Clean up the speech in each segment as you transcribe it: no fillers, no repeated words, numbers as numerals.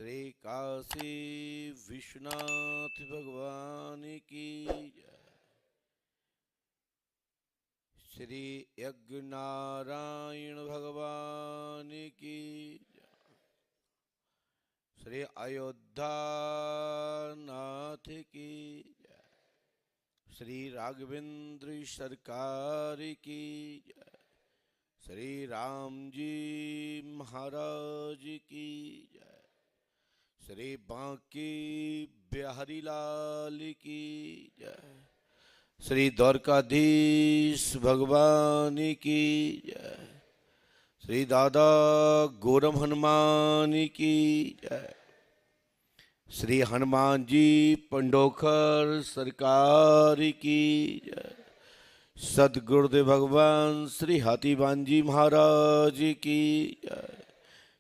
श्री काशी विश्वनाथ भगवान की जय। श्री यज्ञ नारायण भगवान की जय। श्री अयोध्या नाथ की जय। श्री राघवेंद्र सरकार की जय। श्री राम जी महाराज की जय। श्री बांकी बिहारी लाल की जय। श्री द्वारकाधीश भगवान की जय। श्री दादा गोरम हनुमान की जय। श्री हनुमान जी पंडोखर सरकार की जय। सदगुरुदेव भगवान श्री हाथीवान जी महाराज की जय।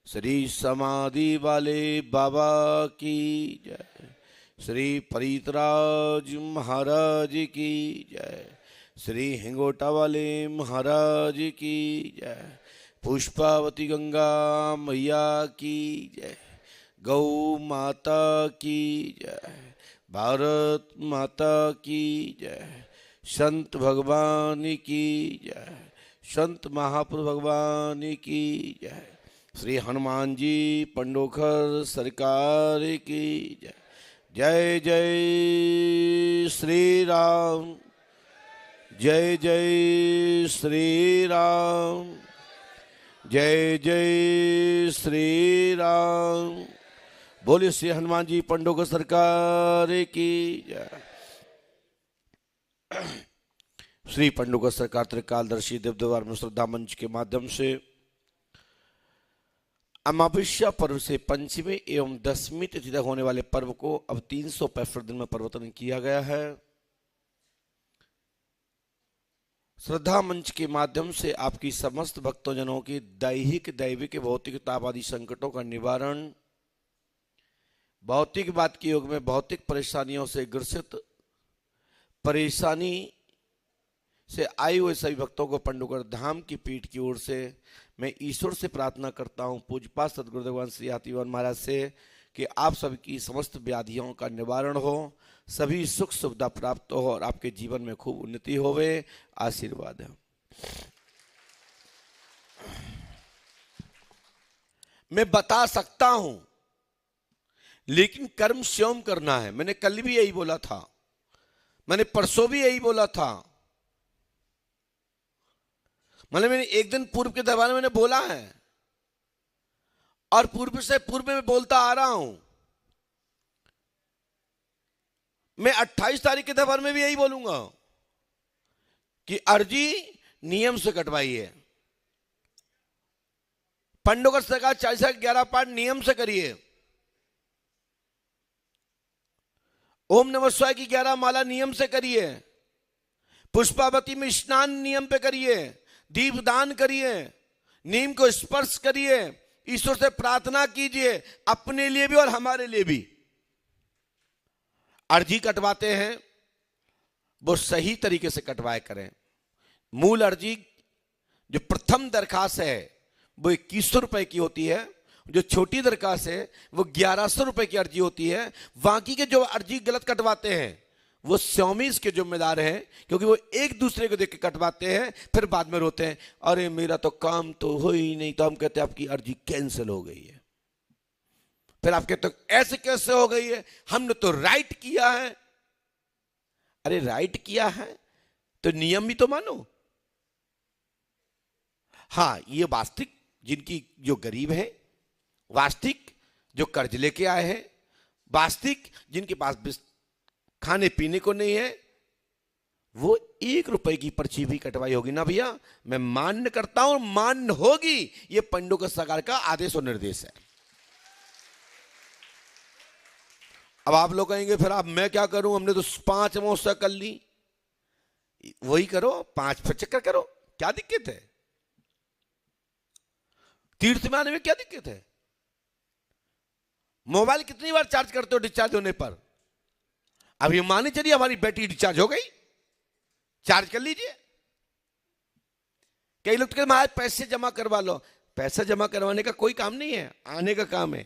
श्री समाधि वाले बाबा की जय। श्री परितराज महाराज की जय। श्री हिंगोटा वाले महाराज की जय। पुष्पावती गंगा मैया की जय। गौ माता की जय। भारत माता की जय। संत भगवान की जय। संत महापुरुष भगवान की जय। श्री हनुमान जी पंडोखर सरकार की जय। जय जय श्री राम। जय जय श्री राम। जय जय श्री राम। बोलिए श्री हनुमान जी पंडोखर सरकार की जय। श्री पंडोखर सरकार त्रिकालदर्शी देव दरबार में श्रद्धा मंच के माध्यम से अमावस्या पर्व से पंचमी एवं दसवीं तिथि तक होने वाले पर्व को अब 365 दिन में परिवर्तन किया गया है। श्रद्धा मंच के माध्यम से आपकी समस्त भक्तजनों की दैहिक दैविक भौतिक ताप आदि संकटों का निवारण, भौतिकवाद के युग में भौतिक परेशानियों से ग्रसित परेशानी से आए हुए सभी भक्तों को पंडोखर धाम की पीठ की ओर से मैं ईश्वर से प्रार्थना करता हूं, पूज्यपाद सदगुरुदेव भगवान श्री हाथीवान महाराज से, कि आप सबकी समस्त व्याधियों का निवारण हो, सभी सुख सुविधा प्राप्त हो और आपके जीवन में खूब उन्नति होवे। आशीर्वाद है। मैं बता सकता हूं लेकिन कर्म स्वयं करना है। मैंने कल भी यही बोला था, मैंने परसों भी यही बोला था, मतलब मैंने एक दिन पूर्व के दरबार में मैंने बोला है और पूर्व से पूर्व में बोलता आ रहा हूं। मैं 28 तारीख के दरबार में भी यही बोलूंगा कि अर्जी नियम से कटवाइए। पंडोखर सरकार 4011 पाठ नियम से करिए। ओम नमः शिवाय की 11 माला नियम से करिए। पुष्पावती में स्नान नियम पे करिए। दीप दान करिए। नीम को स्पर्श करिए। ईश्वर से प्रार्थना कीजिए, अपने लिए भी और हमारे लिए भी। अर्जी कटवाते हैं वो सही तरीके से कटवाए करें। मूल अर्जी जो प्रथम दरखास्त है वो 2100 रुपए की होती है। जो छोटी दरखास्त है वो 1100 रुपए की अर्जी होती है। बाकी के जो अर्जी गलत कटवाते हैं वो स्वामी इसके जिम्मेदार हैं, क्योंकि वो एक दूसरे को देख के कटवाते हैं, फिर बाद में रोते हैं, अरे मेरा तो काम तो हो ही नहीं। तो हम कहते हैं आपकी अर्जी कैंसिल हो गई है। फिर आप कहते हो ऐसे कैसे हो गई है, हमने तो राइट किया है। अरे राइट किया है तो नियम भी तो मानो। हाँ, ये वास्तविक जिनकी जो गरीब है, वास्तविक जो कर्ज लेके आए हैं, वास्तविक जिनके पास खाने पीने को नहीं है, वो 1 रुपए की पर्ची भी कटवाई होगी ना भैया। मैं मान्य करता हूं, मान्य होगी। ये पंडोखर सरकार का आदेश और निर्देश है। अब आप लोग कहेंगे फिर आप मैं क्या करूं, हमने तो 5 अमावस्या कर ली। वही करो, 5 फिर चक्कर करो, क्या दिक्कत है? तीर्थ में आने में क्या दिक्कत है? मोबाइल कितनी बार चार्ज करते हो डिस्चार्ज होने पर? अब ये माने चलिए हमारी बैटरी डिस्चार्ज हो गई, चार्ज कर लीजिए। कई लोग तो कहते हैं पैसे जमा करवा लो। पैसा जमा करवाने का कोई काम नहीं है, आने का काम है।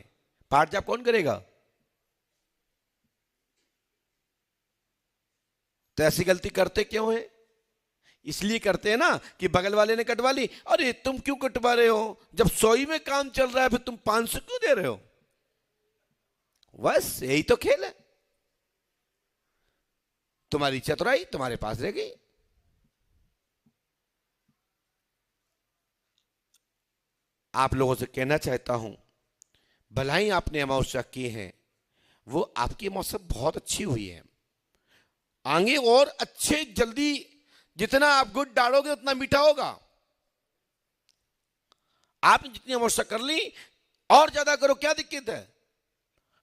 पाठ जाप कौन करेगा? तो ऐसी गलती करते क्यों है? इसलिए करते हैं ना कि बगल वाले ने कटवा ली, अरे तुम क्यों कटवा रहे हो, जब 100 में काम चल रहा है फिर तुम 500 क्यों दे रहे हो? बस यही तो खेल है। तुम्हारी चतुराई तुम्हारे पास रह गई। आप लोगों से कहना चाहता हूं, भलाई आपने अमावस्या की है, वो आपकी अमावस्या बहुत अच्छी हुई है। आगे और अच्छे, जल्दी जितना आप गुड़ डालोगे उतना मीठा होगा। आपने जितनी अमावस्या कर ली और ज्यादा करो, क्या दिक्कत है?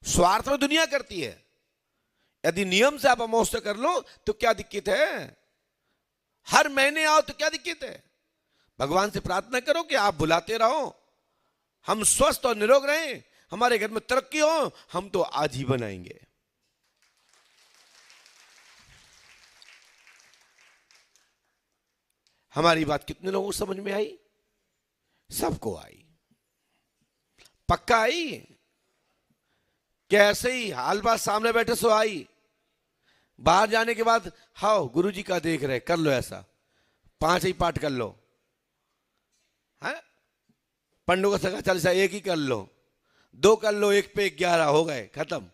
स्वार्थ में दुनिया करती है। यदि नियम से आप अमावस्या कर लो तो क्या दिक्कत है? हर महीने आओ तो क्या दिक्कत है? भगवान से प्रार्थना करो कि आप बुलाते रहो, हम स्वस्थ और निरोग रहें, हमारे घर में तरक्की हो, हम तो आजीवन आएंगे। हमारी बात कितने लोगों को समझ में आई? सबको आई, पक्का आई। कैसे ही हाल बात सामने बैठे सो आई, बाहर जाने के बाद हाओ गुरुजी का देख रहे, कर लो ऐसा, 5 ही पाठ कर लो, है पंडों का सगा चालीसा 1 ही कर लो, 2 कर लो, 1 पे 11 हो गए, खत्म।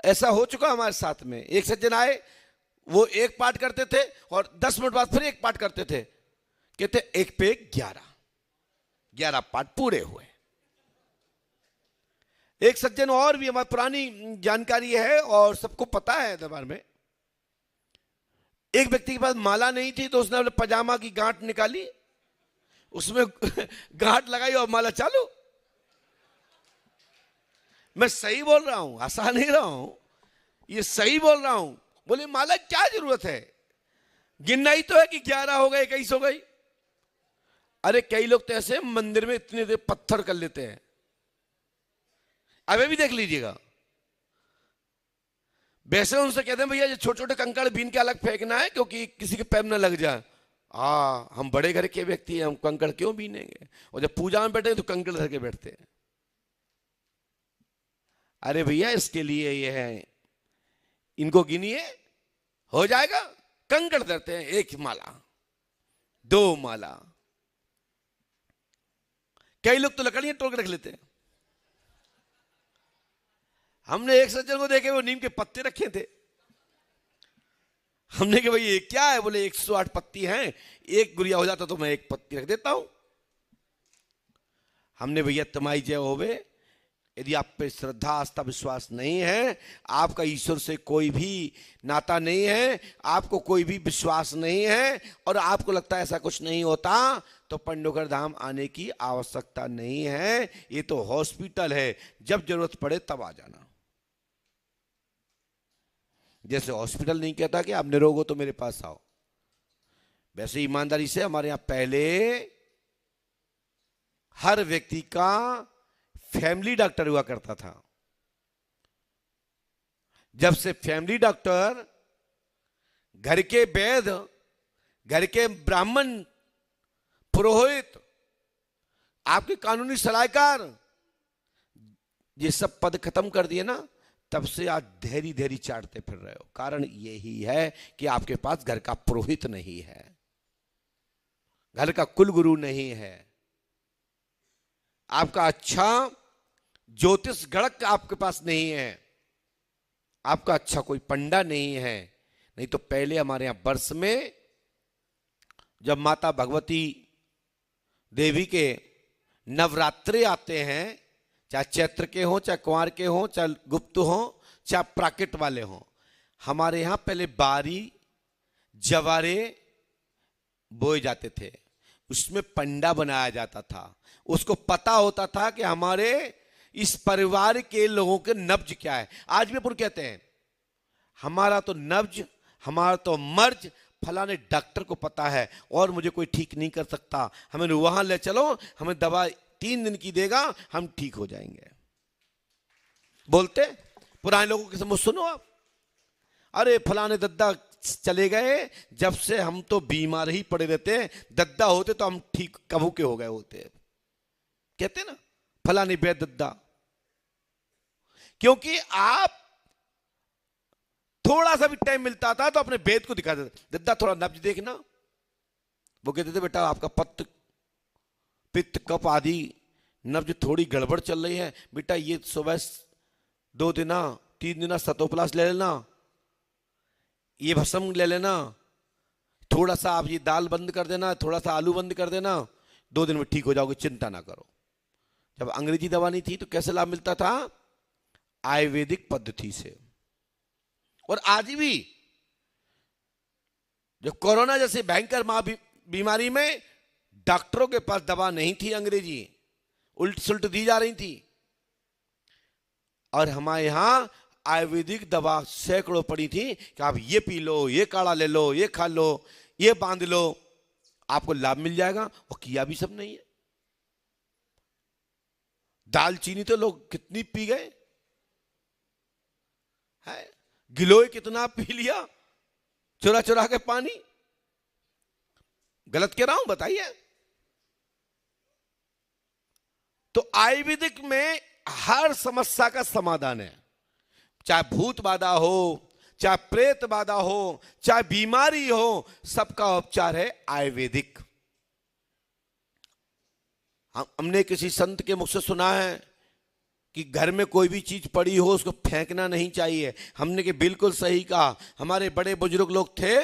ऐसा हो चुका हमारे साथ में। एक सज्जन आए, वो 1 पाठ करते थे और 10 मिनट बाद फिर 1 पाठ करते थे, कहते 1 पे 11 पाठ पूरे हुए। एक सज्जन और भी, हमारी पुरानी जानकारी है और सबको पता है दरबार में, एक व्यक्ति के पास माला नहीं थी तो उसने अपने पजामा की गांठ निकाली, उसमें गांठ लगाई और माला चालू। मैं सही बोल रहा हूं, हंसा नहीं रहा हूं, ये सही बोल रहा हूं। बोले माला क्या जरूरत है, गिनना ही तो है कि 11 हो गए, 21 हो गई। अरे कई लोग तो ऐसे मंदिर में इतने देर पत्थर कर लेते हैं, अभी भी देख लीजिएगा। वैसे उनसे कहते हैं भैया ये छोटे छोटे कंकड़ बीन के अलग फेंकना है क्योंकि किसी के पैर न लग जाए। हम बड़े घर के व्यक्ति हैं, हम कंकड़ क्यों बीनेंगे? और जब पूजा में बैठे तो कंकड़ धर के बैठते हैं। अरे भैया इसके लिए ये है, इनको गिनिए, हो जाएगा। कंकड़ धरते हैं, 1 माला, 2 माला, कई लोग तो लकड़ियां तोड़ के रख लेते हैं। हमने एक सज्जन को देखे, वो नीम के पत्ते रखे थे। हमने कहा भाई ये क्या है? बोले 108 पत्ती हैं, 1 गुड़िया हो जाता तो मैं 1 पत्ती रख देता हूं। हमने भैया तुम्हारी जय होवे, यदि आप पे श्रद्धा आस्था विश्वास नहीं है, आपका ईश्वर से कोई भी नाता नहीं है, आपको कोई भी विश्वास नहीं है और आपको लगता है ऐसा कुछ नहीं होता, तो पंडोगर धाम आने की आवश्यकता नहीं है। ये तो हॉस्पिटल है, जब जरूरत पड़े तब आ जाना। जैसे हॉस्पिटल नहीं कहता कि आप निरोग हो तो मेरे पास आओ, वैसे ईमानदारी से हमारे यहां पहले हर व्यक्ति का फैमिली डॉक्टर हुआ करता था। जब से फैमिली डॉक्टर, घर के वैद्य, घर के ब्राह्मण, पुरोहित, आपके कानूनी सलाहकार, ये सब पद खत्म कर दिए ना, तब से आज धैर्य धैर्य चाटते फिर रहे हो। कारण यही है कि आपके पास घर का पुरोहित नहीं है, घर का कुल गुरु नहीं है, आपका अच्छा ज्योतिष गणक आपके पास नहीं है, आपका अच्छा कोई पंडा नहीं है। नहीं तो पहले हमारे यहां वर्ष में जब माता भगवती देवी के नवरात्रे आते हैं, चाहे चैत्र के हो, चाहे कुंवार के हो, चाहे गुप्त हो, चाहे प्राकृत वाले हो, हमारे यहां पहले बारी जवारे बोए जाते थे, उसमें पंडा बनाया जाता था। उसको पता होता था कि हमारे इस परिवार के लोगों के नब्ज क्या है। आज भी अपन कहते हैं हमारा तो नब्ज, हमारा तो मर्ज फलाने डॉक्टर को पता है और मुझे कोई ठीक नहीं कर सकता, हमें वहां ले चलो, हमें दवा 3 दिन की देगा, हम ठीक हो जाएंगे। बोलते पुराने लोगों के समझ सुनो आप, अरे फलाने दद्दा चले गए, जब से हम तो बीमार ही पड़े रहते हैं, दद्दा होते तो हम ठीक कबू के हो गए होते, कहते ना फलानी बेदद्दा, क्योंकि आप थोड़ा सा भी टाइम मिलता था तो अपने वेद को दिखा देते, दद्दा थोड़ा नब्ज देखना। वो कहते थे बेटा आपका पत्त पित्त कफ आदि नब्ज थोड़ी गड़बड़ चल रही है, बेटा ये सुबह 2 दिन 3 दिन सतोप्लास ले लेना, ये भस्म ले लेना, थोड़ा सा आप ये दाल बंद कर देना, थोड़ा सा आलू बंद कर देना, 2 दिन में ठीक हो जाओगे, चिंता ना करो। जब अंग्रेजी दवा नहीं थी तो कैसे लाभ मिलता था? आयुर्वेदिक पद्धति से। और आज भी जो कोरोना जैसे भयंकर बीमारी में डॉक्टरों के पास दवा नहीं थी, अंग्रेजी उल्ट सुल्ट दी जा रही थी, और हमारे यहां आयुर्वेदिक दवा सैकड़ों पड़ी थी कि आप ये पी लो, ये काढ़ा ले लो, ये खा लो, ये बांध लो, आपको लाभ मिल जाएगा। और किया भी सब नहीं है। दालचीनी तो लोग कितनी पी गए है, गिलोय कितना पी लिया चुरा चुरा के पानी। गलत कह रहा हूं बताइए? तो आयुर्वेदिक में हर समस्या का समाधान है, चाहे भूत बाधा हो, चाहे प्रेत बाधा हो, चाहे बीमारी हो, सबका उपचार है आयुर्वेदिक। हमने किसी संत के मुख से सुना है कि घर में कोई भी चीज पड़ी हो उसको फेंकना नहीं चाहिए। हमने कि बिल्कुल सही कहा। हमारे बड़े बुजुर्ग लोग थे,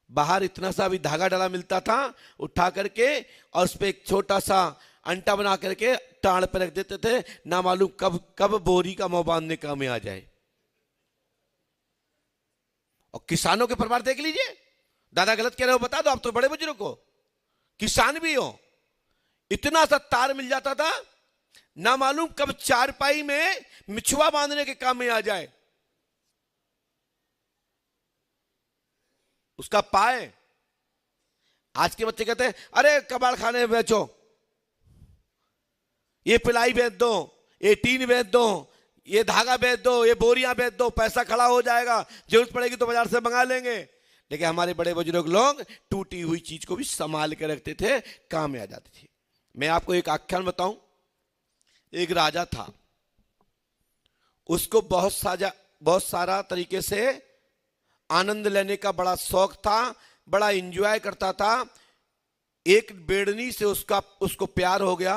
बाहर इतना सा भी धागा डाला मिलता था, उठा करके और उस पर एक छोटा सा अंटा बना करके टाड़ पर रख देते थे, ना मालूम कब कब बोरी का मुंह बांधने काम में आ जाए। और किसानों के परिवार देख लीजिए। दादा गलत कह रहे हो बता दो, आप तो बड़े बुजुर्ग हो, किसान भी हो। इतना सा तार मिल जाता था, ना मालूम कब चारपाई में मिछुआ बांधने के काम में आ जाए। उसका पाए। आज के बच्चे कहते हैं अरे कबाड़ खाने में बेचो, ये पिलाई बेच दो, ये टीन बेच दो, ये धागा बेच दो, ये बोरियां बेच दो, पैसा खड़ा हो जाएगा, जरूरत पड़ेगी तो बाजार से मंगा लेंगे। लेकिन हमारे बड़े बुजुर्ग लोग टूटी हुई चीज को भी संभाल के रखते थे, काम में आ जाती थी। मैं आपको एक आख्यान बताऊं। एक राजा था, उसको बहुत सारा तरीके से आनंद लेने का बड़ा शौक था, बड़ा एंजॉय करता था। एक बेड़नी से उसको प्यार हो गया।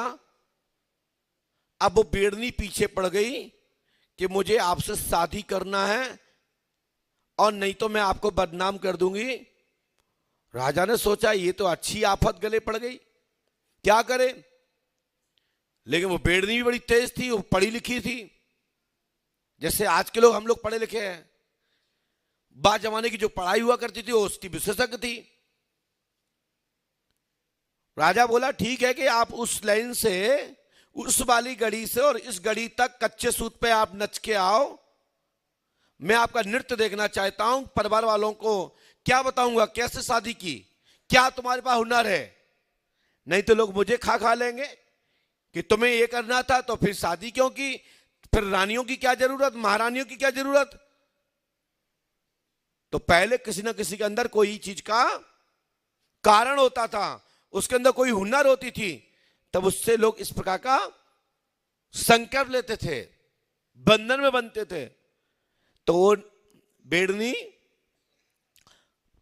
अब वो बेड़नी पीछे पड़ गई कि मुझे आपसे शादी करना है और नहीं तो मैं आपको बदनाम कर दूंगी। राजा ने सोचा ये तो अच्छी आफत गले पड़ गई, क्या करे। लेकिन वो बेड़नी भी बड़ी तेज थी, वो पढ़ी लिखी थी, जैसे आज के लोग हम लोग पढ़े लिखे हैं। बाद जमाने की जो पढ़ाई हुआ करती थी वो उसकी विशेषज्ञ थी। राजा बोला ठीक है कि आप उस लाइन से, उस वाली गड़ी से और इस गड़ी तक कच्चे सूत पे आप नच के आओ, मैं आपका नृत्य देखना चाहता हूं। परिवार वालों को क्या बताऊंगा, कैसे शादी की, क्या तुम्हारे पास हुनर है, नहीं तो लोग मुझे खा खा लेंगे कि तुम्हें ये करना था तो फिर शादी क्यों की, फिर रानियों की क्या जरूरत, महारानियों की क्या जरूरत। तो पहले किसी ना किसी के अंदर कोई चीज का कारण होता था, उसके अंदर कोई हुनर होती थी, तब उससे लोग इस प्रकार का संकल्प लेते थे, बंधन में बनते थे। तो वो बेड़नी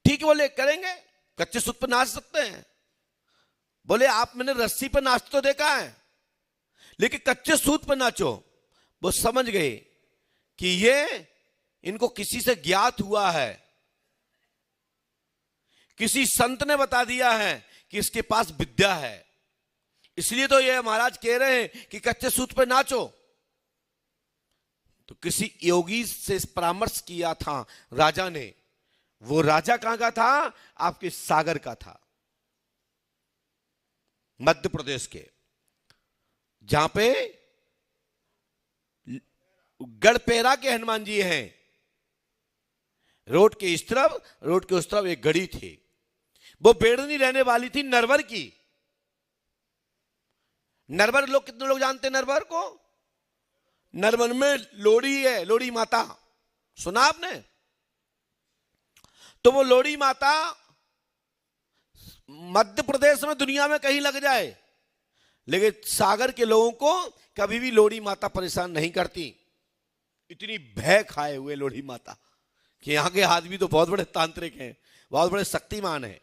ठीक बोले करेंगे, कच्चे सूत पर नाच सकते हैं। बोले आप मैंने रस्सी पर नाच तो देखा है, लेकिन कच्चे सूत पर नाचो। वो समझ गए कि ये इनको किसी से ज्ञात हुआ है, किसी संत ने बता दिया है कि इसके पास विद्या है, इसलिए तो ये महाराज कह रहे हैं कि कच्चे सूत पे नाचो। तो किसी योगी से परामर्श किया था राजा ने। वो राजा कहां का था? आपके सागर का था, मध्य प्रदेश के, जहां पे गढ़पेरा के हनुमान जी हैं। रोड के इस तरफ, रोड के उस तरफ एक गढ़ी थी। वो बेड़नी रहने वाली थी नरवर की। नरवर लोग, कितने लोग जानते हैं नरवर को? नरवर में लोड़ी है, लोड़ी माता सुना आपने? तो वो लोड़ी माता मध्य प्रदेश में दुनिया में कहीं लग जाए, लेकिन सागर के लोगों को कभी भी लोड़ी माता परेशान नहीं करती। इतनी भय खाए हुए लोड़ी माता कि यहां के आदमी तो बहुत बड़े तांत्रिक हैं, बहुत बड़े शक्तिमान हैं।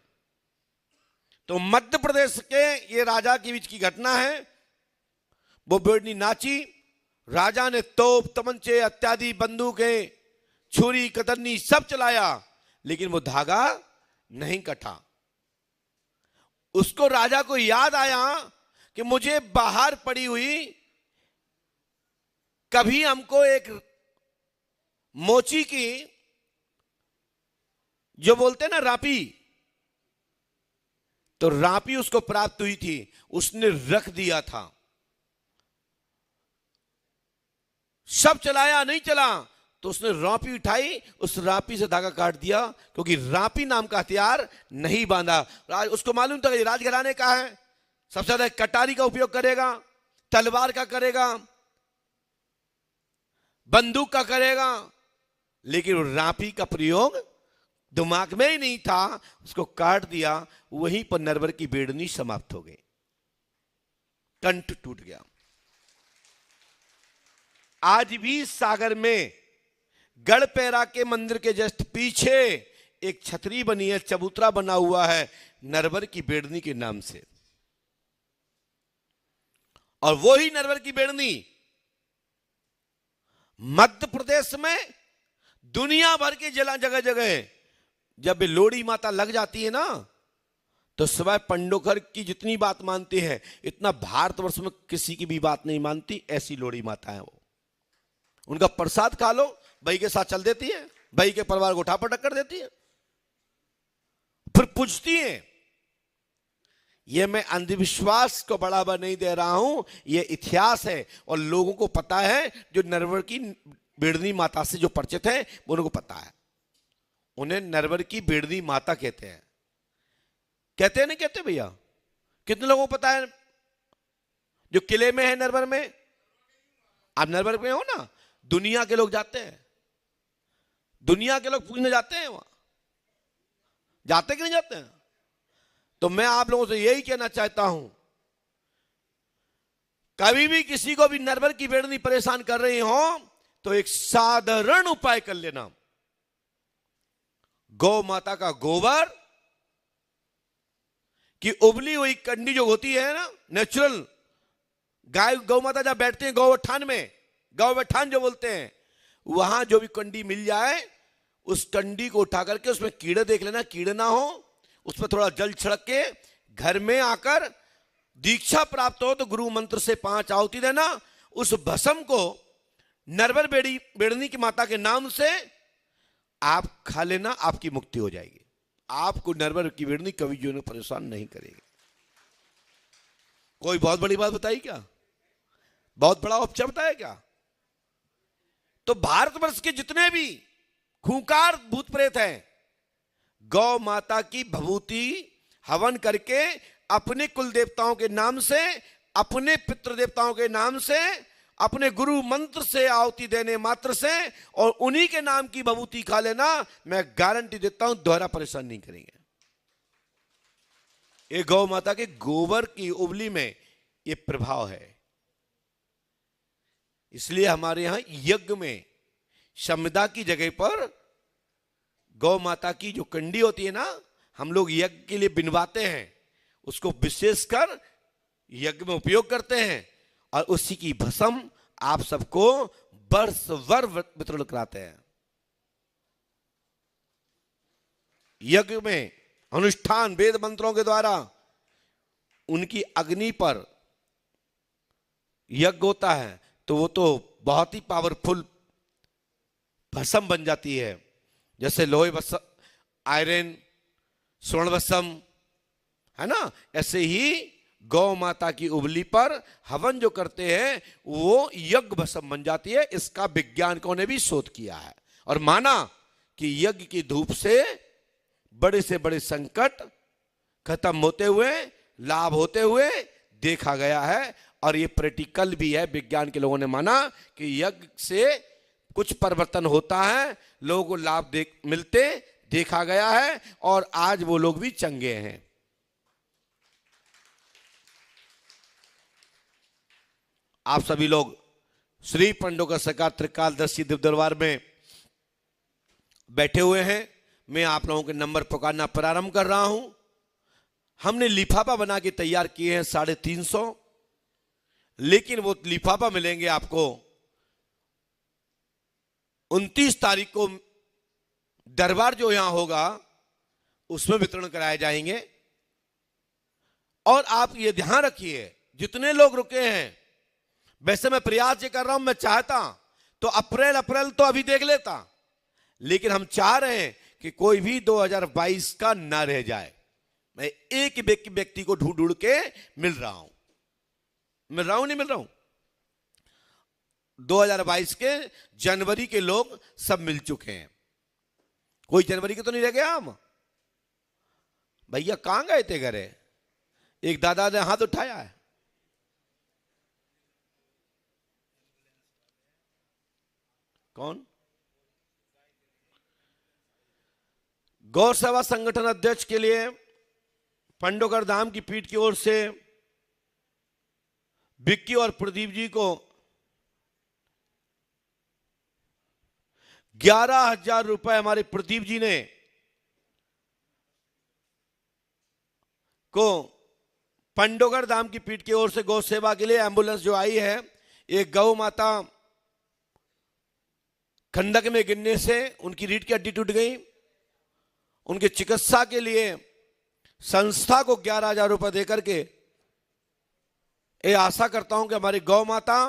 तो मध्य प्रदेश के ये राजा के बीच की घटना है। वो बेड़नी नाची, राजा ने तोप तमंचे इत्यादि बंदूकें छुरी कतरनी सब चलाया, लेकिन वो धागा नहीं कटा। उसको राजा को याद आया कि मुझे बाहर पड़ी हुई कभी हमको एक मोची की जो बोलते हैं ना रापी, तो रापी उसको प्राप्त हुई थी, उसने रख दिया था। सब चलाया नहीं चला तो उसने रापी उठाई, उस रापी से धागा काट दिया, क्योंकि रापी नाम का हथियार नहीं बांधा। उसको मालूम था कि राजघराने का है, सबसे ज्यादा कटारी का उपयोग करेगा, तलवार का करेगा, बंदूक का करेगा, लेकिन रापी का प्रयोग दिमाग में ही नहीं था, उसको काट दिया। वहीं पर नरवर की बेड़नी समाप्त हो गई, कंठ टूट गया। आज भी सागर में गढ़पैरा के मंदिर के जस्ट पीछे एक छतरी बनी है, चबूतरा बना हुआ है नरवर की बेड़नी के नाम से। और वो ही नरवर की बेड़नी मध्य प्रदेश में दुनिया भर के जगह जगह जब लोड़ी माता लग जाती है ना, तो सिवाय पंडोखर की जितनी बात मानती है, इतना भारतवर्ष में किसी की भी बात नहीं मानती। ऐसी लोड़ी माता है वो। उनका प्रसाद खा लो, भाई के साथ चल देती है, भाई के परिवार को उठा पटक कर देती है, फिर पूछती है। यह मैं अंधविश्वास को बढ़ावा नहीं दे रहा हूं, यह इतिहास है और लोगों को पता है। जो नरवर की बेड़नी माता से जो परिचित है उनको पता है, उन्हें नरवर की बेड़नी माता कहते हैं। कहते हैं नहीं कहते भैया? कितने लोगों को पता है? जो किले में है नरवर में, आप नरवर में हो ना, दुनिया के लोग जाते हैं, दुनिया के लोग पूजने जाते हैं वहां, जाते कि नहीं जाते हैं? तो मैं आप लोगों से यही कहना चाहता हूं, कभी भी किसी को भी नरवर की बेड़नी परेशान कर रही हो तो एक साधारण उपाय कर लेना। गौ माता का गोबर की उबली हुई कंडी जो होती है ना, नेचुरल, गाय गौ माता जब बैठते हैं गौठान में, गौठान जो बोलते हैं, वहां जो भी कंडी मिल जाए उस कंडी को उठा करके उसमें कीड़े देख लेना, कीड़े ना हो, उस पर थोड़ा जल छिड़क के घर में आकर दीक्षा प्राप्त हो तो गुरु मंत्र से 5 आहुति देना। उस भस्म को नरवर बेड़नी की माता के नाम से आप खा लेना, आपकी मुक्ति हो जाएगी। आपको नरवर की बेड़नी कभी जो ने परेशान नहीं करेगी। कोई बहुत बड़ी बात बताई क्या? बहुत बड़ा उपचार बताया क्या? तो भारतवर्ष के जितने भी खूंखार भूत प्रेत हैं, गौ माता की भभूति हवन करके अपने कुल देवताओं के नाम से, अपने पितृ देवताओं के नाम से, अपने गुरु मंत्र से आहुति देने मात्र से और उन्हीं के नाम की भभूति खा लेना, मैं गारंटी देता हूं दोबारा परेशान नहीं करेंगे। ये गौ माता के गोबर की उबली में ये प्रभाव है। इसलिए हमारे यहां यज्ञ में संविदा की जगह पर गौ माता की जो कंडी होती है ना, हम लोग यज्ञ के लिए बिनवाते हैं, उसको विशेषकर यज्ञ में उपयोग करते हैं और उसी की भस्म आप सबको वर्ष भर वितरण कराते हैं। यज्ञ में अनुष्ठान वेद मंत्रों के द्वारा उनकी अग्नि पर यज्ञ होता है, तो वो तो बहुत ही पावरफुल भस्म बन जाती है। जैसे लोहे भस्म, आयरन, स्वर्ण भस्म है ना, ऐसे ही गौ माता की उबली पर हवन जो करते हैं वो यज्ञ भस्म बन जाती है। इसका वैज्ञानिकों ने भी शोध किया है और माना कि यज्ञ की धूप से बड़े संकट खत्म होते हुए, लाभ होते हुए देखा गया है। और ये प्रैक्टिकल भी है, विज्ञान के लोगों ने माना कि यज्ञ से कुछ परिवर्तन होता है, लोगों को लाभ मिलते देखा गया है और आज वो लोग भी चंगे हैं। आप सभी लोग श्री पंडोकर सरकार त्रिकालदर्शी दिव्य दरबार में बैठे हुए हैं। मैं आप लोगों के नंबर पुकारना प्रारंभ कर रहा हूं। हमने लिफाफा बना के तैयार किए हैं 350, लेकिन वो लिफाफा मिलेंगे आपको 29 तारीख को दरबार जो यहां होगा उसमें वितरण कराए जाएंगे। और आप ये ध्यान रखिए, जितने लोग रुके हैं, वैसे मैं प्रयास ये कर रहा हूं, मैं चाहता तो अप्रैल तो अभी देख लेता, लेकिन हम चाह रहे हैं कि कोई भी 2022 का ना रह जाए। मैं एक व्यक्ति को ढूंढ ढूंढ के मिल रहा हूं, नहीं मिल रहा हूं। 2022 के जनवरी के लोग सब मिल चुके हैं, कोई जनवरी के तो नहीं रह गया। हम भैया कहां गए थे घरे? एक दादा ने हाथ उठाया है। कौन? गौ सेवा संगठन अध्यक्ष के लिए पंडोकर धाम की पीठ की ओर से विक्की और प्रदीप जी को 11,000 रुपए हमारे प्रदीप जी ने को पंडोकर धाम की पीठ की ओर से गौ सेवा के लिए एम्बुलेंस जो आई है, एक गौ माता खंडक में गिरने से उनकी रीढ़ की हड्डी टूट गई, उनके चिकित्सा के लिए संस्था को 11,000 रुपए देकर के ये आशा करता हूं कि हमारी गौ माता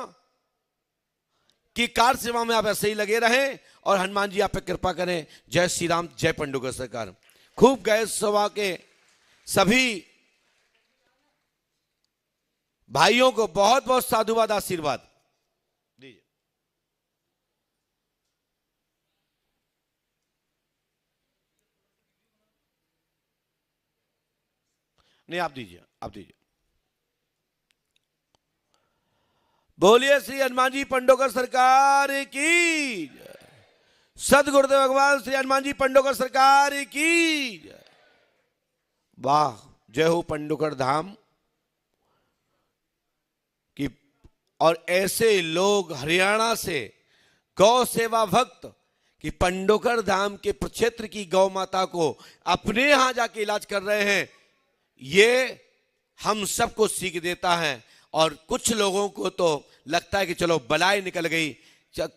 की कार सेवा में आप ऐसे ही लगे रहें और हनुमान जी आप पे कृपा करें। जय श्री राम, जय पंडोकर सरकार। खूब गए सभा के सभी भाइयों को बहुत बहुत साधुवाद, आशीर्वाद दीजिए। नहीं, आप दीजिए, आप दीजिए। बोलिए श्री हनुमान जी पंडोकर सरकार की जय। सदगुरुदेव भगवान श्री हनुमान जी पंडोकर सरकार की जय। वाह, जय हो पंडोकर धाम की। और ऐसे लोग हरियाणा से गौ सेवा भक्त कि पंडोकर धाम के प्रक्षेत्र की गौ माता को अपने यहां जाके इलाज कर रहे हैं, ये हम सबको सीख देता है। और कुछ लोगों को तो लगता है कि चलो बलाई निकल गई,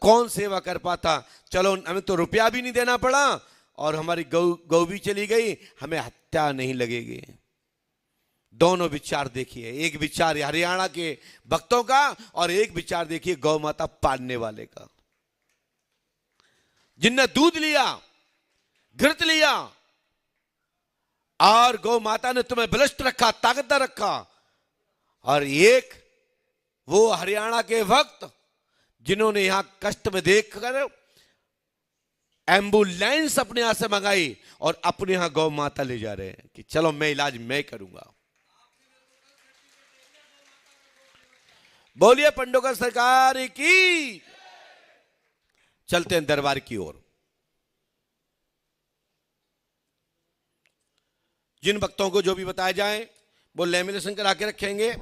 कौन सेवा कर पाता, चलो हमें तो रुपया भी नहीं देना पड़ा और हमारी गौ भी चली गई, हमें हत्या नहीं लगेगी। दोनों विचार देखिए, एक विचार हरियाणा के भक्तों का और एक विचार देखिए गौ माता पालने वाले का, जिनने दूध लिया, घृत लिया और गौ माता ने तुम्हें बलिष्ठ रखा, ताकतवर रखा। और एक वो हरियाणा के भक्त जिन्होंने यहां कष्ट में देखकर एम्बुलेंस अपने यहां से मंगाई और अपने यहां गौ माता ले जा रहे हैं कि चलो मैं इलाज मैं करूंगा। बोलिए पंडोकर सरकार की। चलते हैं दरबार की ओर। जिन भक्तों को जो भी बताया जाए वो लेमिनेशन करा के रखेंगे।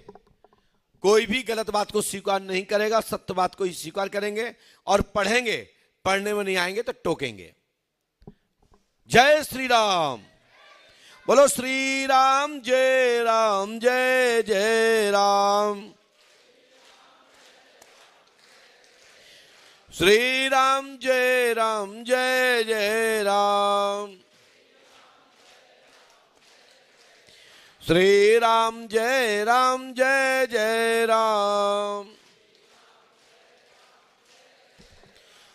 कोई भी गलत बात को स्वीकार नहीं करेगा, सत्य बात को ही स्वीकार करेंगे और पढ़ेंगे, पढ़ने में नहीं आएंगे तो टोकेंगे। जय श्री राम। बोलो श्री राम, जय राम, जय जय राम। श्री राम, जय राम, जय जय राम। श्री राम, जय राम, जय जय राम।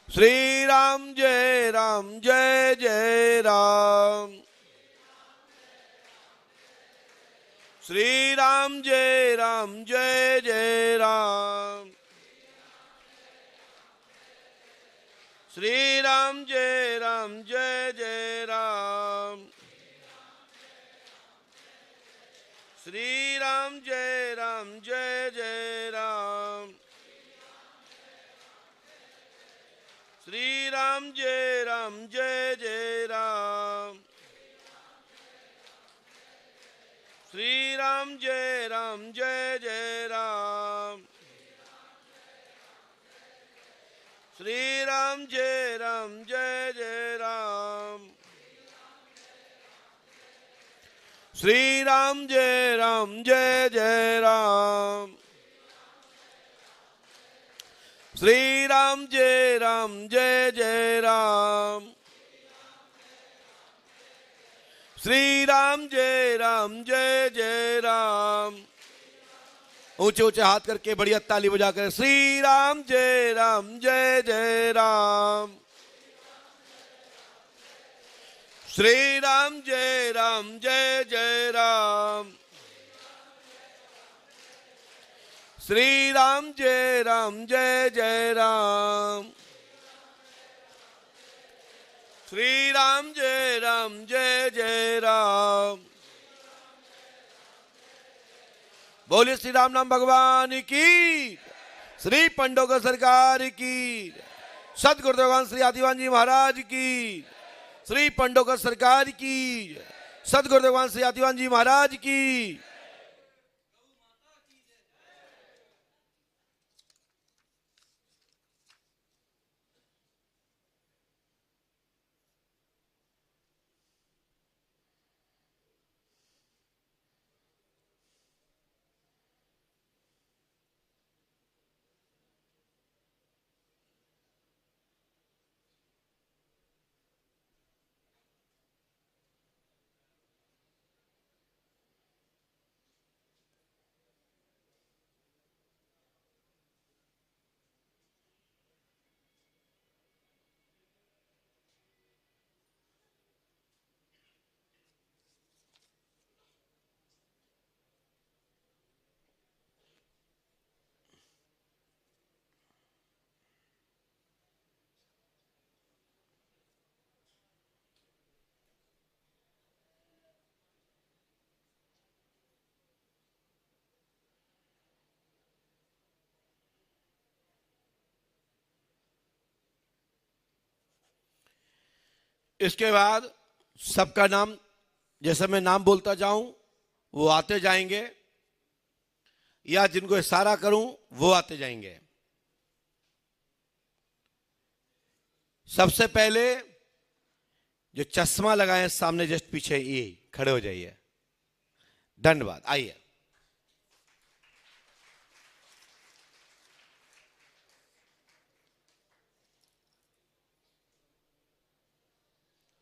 श्री राम, जय राम, जय जय राम। श्री राम, जय राम, जय जय राम। श्री राम, जय राम, जय जय राम। श्री राम, जय राम, जय जय राम। श्री राम, जय राम, जय जय राम। श्री राम, जय राम, जय जय राम। राम जय जय राम। श्री राम जय जय राम। श्री राम जय जय राम। श्री राम जय जय राम। ऊंचे ऊंचे हाथ करके बढ़िया ताली बजाकर श्री राम जय जय राम। श्री राम जय जय राम। श्री राम जय जय राम। श्री राम जय जय राम। बोलिए श्री राम नाम भगवान की, श्री पंडोकर सरकार की, सदगुरुदेव भगवान श्री आदिवान जी महाराज की, श्री पंडोकर सरकार की, सदगुरुदेव भगवान श्री आदिवान जी महाराज की। इसके बाद सबका नाम, जैसे मैं नाम बोलता जाऊं वो आते जाएंगे, या जिनको इशारा करूं वो आते जाएंगे। सबसे पहले जो चश्मा लगाए सामने जस्ट पीछे, ये खड़े हो जाइए। धन्यवाद। आइए।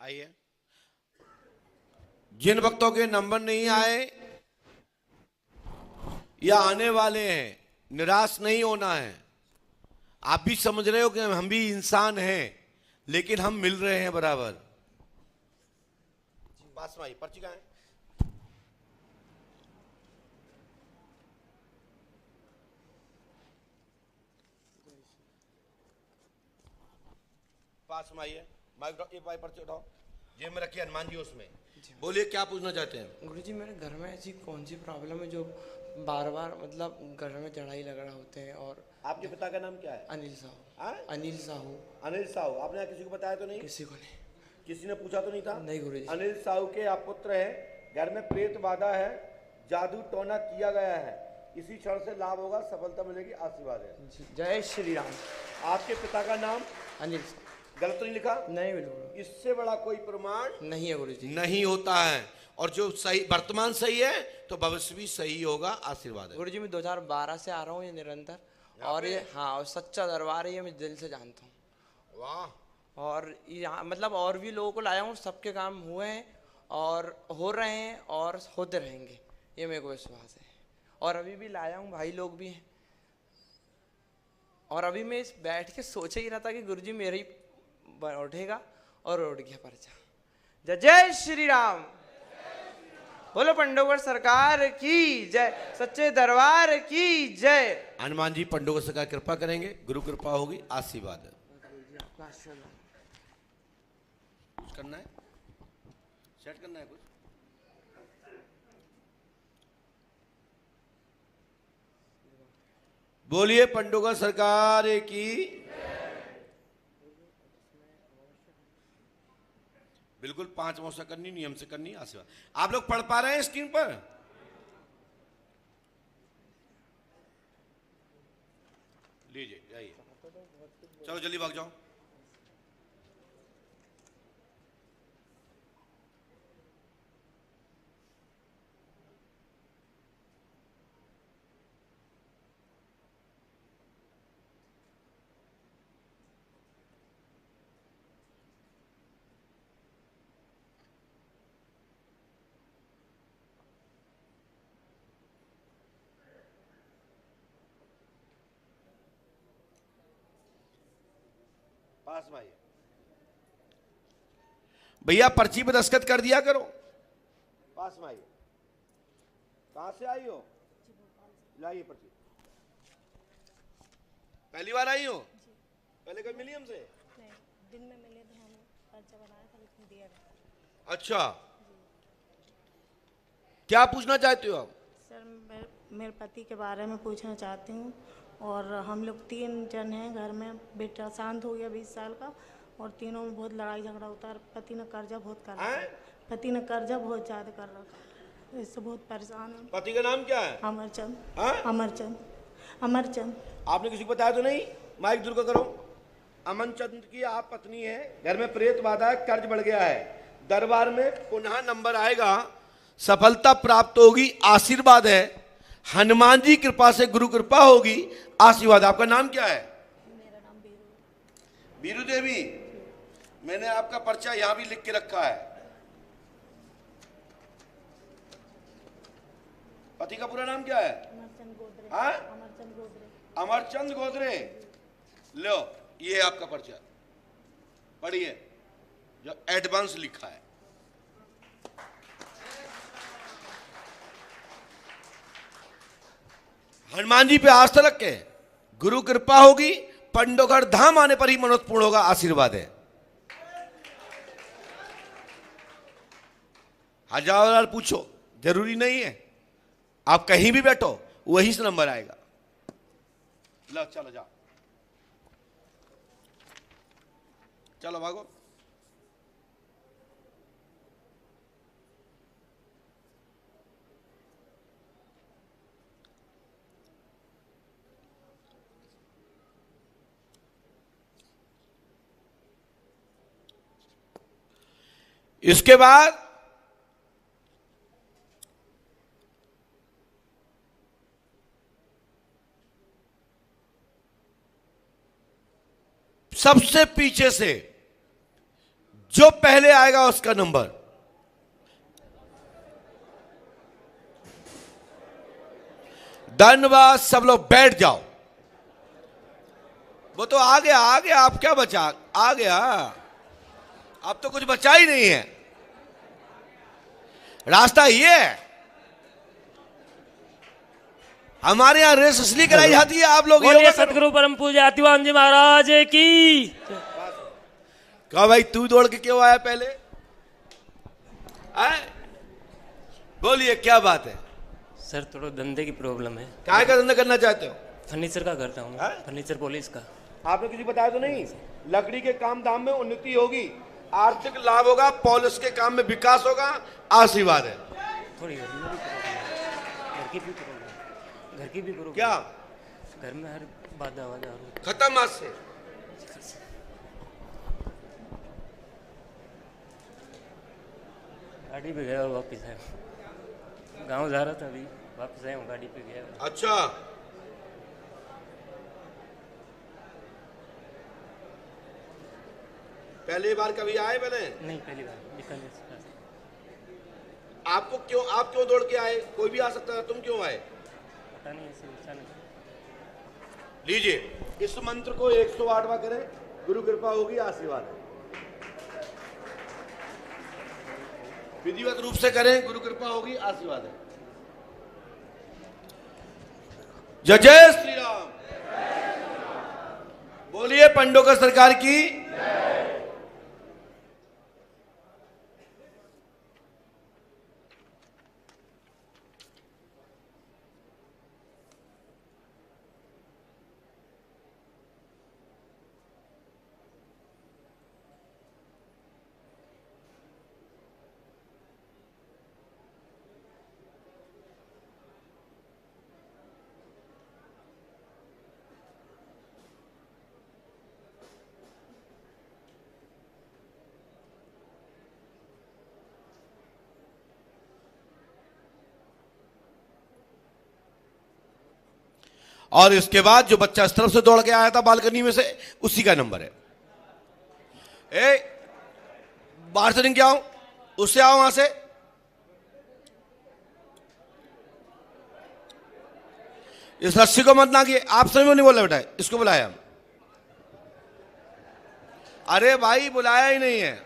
आइए। जिन भक्तों के नंबर नहीं आए या आने वाले हैं, निराश नहीं होना है। आप भी समझ रहे हो कि हम भी इंसान हैं, लेकिन हम मिल रहे हैं बराबर। पास में आइए। पर्ची कहाँ है? पास में आइए। माइक पर्ची उठाओ, जेब में रखिए हनुमान जी उसमें। बोलिए क्या पूछना चाहते हैं? गुरुजी मेरे घर में ऐसी कौन सी प्रॉब्लम है जो बार बार मतलब घर में चढ़ाई झगड़ा होते हैं? और आपके पिता का नाम क्या है? अनिल साहू। हाँ? अनिल साहू। अनिल साहू। आपने यहाँ किसी को बताया तो नहीं? किसी को नहीं। किसी ने पूछा तो नहीं था? नहीं गुरुजी। अनिल साहू के आप पुत्र हैं, घर में प्रेत बाधा है, जादू टोना किया गया है, इसी क्षण से लाभ होगा, सफलता मिलेगी, आशीर्वाद है। जय श्री राम। आपके पिता का नाम? अनिल साहू। गलत तो नहीं लिखा? नहीं बिल्कुल। इससे बड़ा कोई प्रमाण नहीं है गुरुजी। नहीं होता है। और जो सही वर्तमान सही है तो भविष्य भी सही होगा, आशीर्वाद है। गुरुजी मैं 2012 से आ रहा हूँ ये निरंतर, और ये हाँ और सच्चा दरबार है, ये मैं दिल से जानता हूँ। वाह। और यहाँ मतलब और भी लोगों को लाया हूँ, सबके काम हुए हैं और हो रहे हैं और होते रहेंगे, ये मेरे को विश्वास है। और अभी भी लाया हूँ, भाई लोग भी हैं। और अभी मैं इस बैठ के सोच ही रहा था कि गुरुजी मेरे ही उठेगा, और उठ गया पर्चा। जय जय श्री राम। बोलो पंडोकर सरकार की जय, सच्चे दरबार की जय। हनुमान जी पंडोकर सरकार कृपा करेंगे, गुरु कृपा होगी, आशीर्वाद है। कुछ करना है, सेट करना है कुछ? बोलिए पंडोकर सरकार की। बिल्कुल 5 मौसा करनी, नियम से करनी, आशीर्वाद। आप लोग पढ़ पा रहे हैं स्क्रीन पर? लीजिए, जाइए। चलो जल्दी भाग जाओ। पास में आइए भैया, पर्ची पे दस्तखत कर दिया करो। पास में आइए। कहां से आई हो? लाइए पर्ची। पहली बार आई हो? पहले कभी मिली हमसे? नहीं, दिन में मिले थे, हम पर्चा बनाया था लेकिन दिया नहीं। अच्छा, क्या पूछना चाहते हो आप? सर मेरे पति के बारे में पूछना चाहती हूँ। और हम लोग 3 जन हैं घर में। बेटा शांत हो गया 20 साल का, और तीनों में बहुत लड़ाई झगड़ा होता है। पति ने कर्जा बहुत कर रखा है। पति ने कर्जा बहुत ज़्यादा कर रखा है, इससे बहुत परेशान है। पति का नाम क्या है? अमरचंद। हाँ? अमरचंद। आपने किसी को बताया तो नहीं? माइक दूर करो। अमनचंद की आप पत्नी है, घर में प्रेत बाधा है, कर्ज बढ़ गया है, दरबार में पुनः नंबर आएगा, सफलता प्राप्त होगी, आशीर्वाद है, हनुमान जी कृपा से गुरु कृपा होगी, आशीर्वाद। आपका नाम क्या है? मेरा नाम बीरू देवी। मैंने आपका पर्चा यहां भी लिख के रखा है। पति का पूरा नाम क्या है? अमरचंद गोदरे। हाँ? अमरचंद गोदरे। अमरचंद गोदरे। लो, ये है आपका पर्चा, पढ़िए जो एडवांस लिखा है। हनुमान जी पे आस्था रख के गुरु कृपा होगी, पंडोगढ़ धाम आने पर ही मनोरथ पूर्ण होगा, आशीर्वाद है। हजार पूछो, जरूरी नहीं है, आप कहीं भी बैठो वहीं से नंबर आएगा। लो चलो जाओ, चलो भागो। इसके बाद सबसे पीछे से जो पहले आएगा उसका नंबर। धन्यवाद, सब लोग बैठ जाओ। वो तो आ गया, आप क्या बचा? आ गया, अब तो कुछ बचा ही नहीं है। रास्ता ये है, हमारे यहां रेस इसलिए कराई जाती है, आप लोग बोलिए सतगुरु परम पूज्य अतिवान जी महाराज की। कहा भाई तू दौड़ के क्यों आया पहले? आए? बोलिए क्या बात है? सर थोड़ा धंधे की प्रॉब्लम है। काय का धंधा करना चाहते हो? फर्नीचर का करता हूँ, हाँ? फर्नीचर पॉलिश का। आपने किसी बताया तो नहीं? लकड़ी के काम धाम में उन्नति होगी, आर्थिक लाभ होगा, पॉलिश के काम में विकास होगा, आशीर्वाद है। थोड़ी घर की भी प्रॉब्लम, घर की भी प्रॉब्लम। क्या? घर में हर बाधा वादा हो रही खत्म आज से। गाड़ी पे गया और वापस आया। गांव जा रहा था, अभी वापस आया हूँ, गाड़ी पे गया। अच्छा, पहली बार कभी आए? पहले नहीं, पहली बार निकलने से आपको क्यों, आप क्यों दौड़ के आए? कोई भी आ सकता था, तुम क्यों आए? पता नहीं, ऐसे अचानक। लीजिए, इस मंत्र को 108 बार करें, गुरु कृपा होगी, आशीर्वाद है। विधिवत रूप से करें, गुरु कृपा होगी, आशीर्वाद है। जय जय श्री राम। बोलिए पंडोकर सरकार की। और इसके बाद जो बच्चा इस तरफ से दौड़ के आया था बालकनी में से, उसी का नंबर है। बाहर से निकल आओ, उससे आओ, वहां से। इस रस्सी को मत नागिए, आप सभी में नहीं बोला बेटा, इसको बुलाया हम। अरे भाई बुलाया ही नहीं है,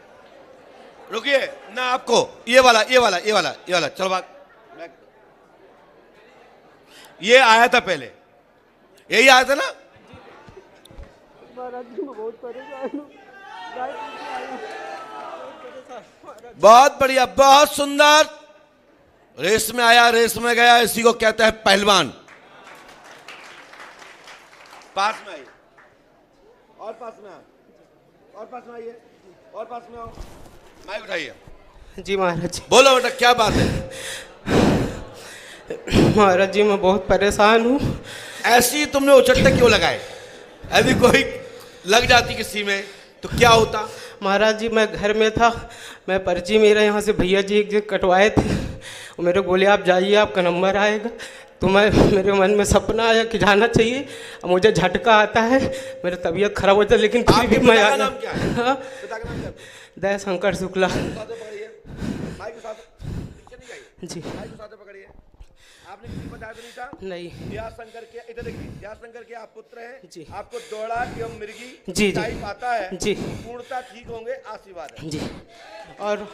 रुकिए ना। आपको ये वाला चलो बात, ये आया था पहले, यही आया था ना। बहुत बढ़िया, बहुत सुंदर। रेस में आया, रेस में गया, इसी को कहते हैं पहलवान। पास में आइए, और पास में आओ, और पास में आइए, और पास में आओ। माइक उठाइए। जी महाराज जी। बोलो बेटा क्या बात है। महाराज जी मैं बहुत परेशान हूँ। ऐसी तुमने उचट्टे क्यों लगाए? यदि कोई लग जाती किसी में तो क्या होता? महाराज जी मैं घर में था, मैं पर्ची मेरे यहाँ से भैया जी एक जगह कटवाए थे, और मेरे बोले आप जाइए आपका नंबर आएगा। तो मेरे मन में सपना आया कि जाना चाहिए। अब मुझे झटका आता है, मेरी तबीयत खराब होती है, लेकिन फिर भी मैं आया। हाँ, दया शंकर शुक्ला जी। आपने किसी को बताया तो नहीं था? नहीं। दया शंकर के, इधर देखिए, दया शंकर के आप पुत्र हैं जी। आपको दौड़ा एवं मिर्गी जी टाइप आता है जी। पूर्णता ठीक होंगे, आशीर्वाद है जी। और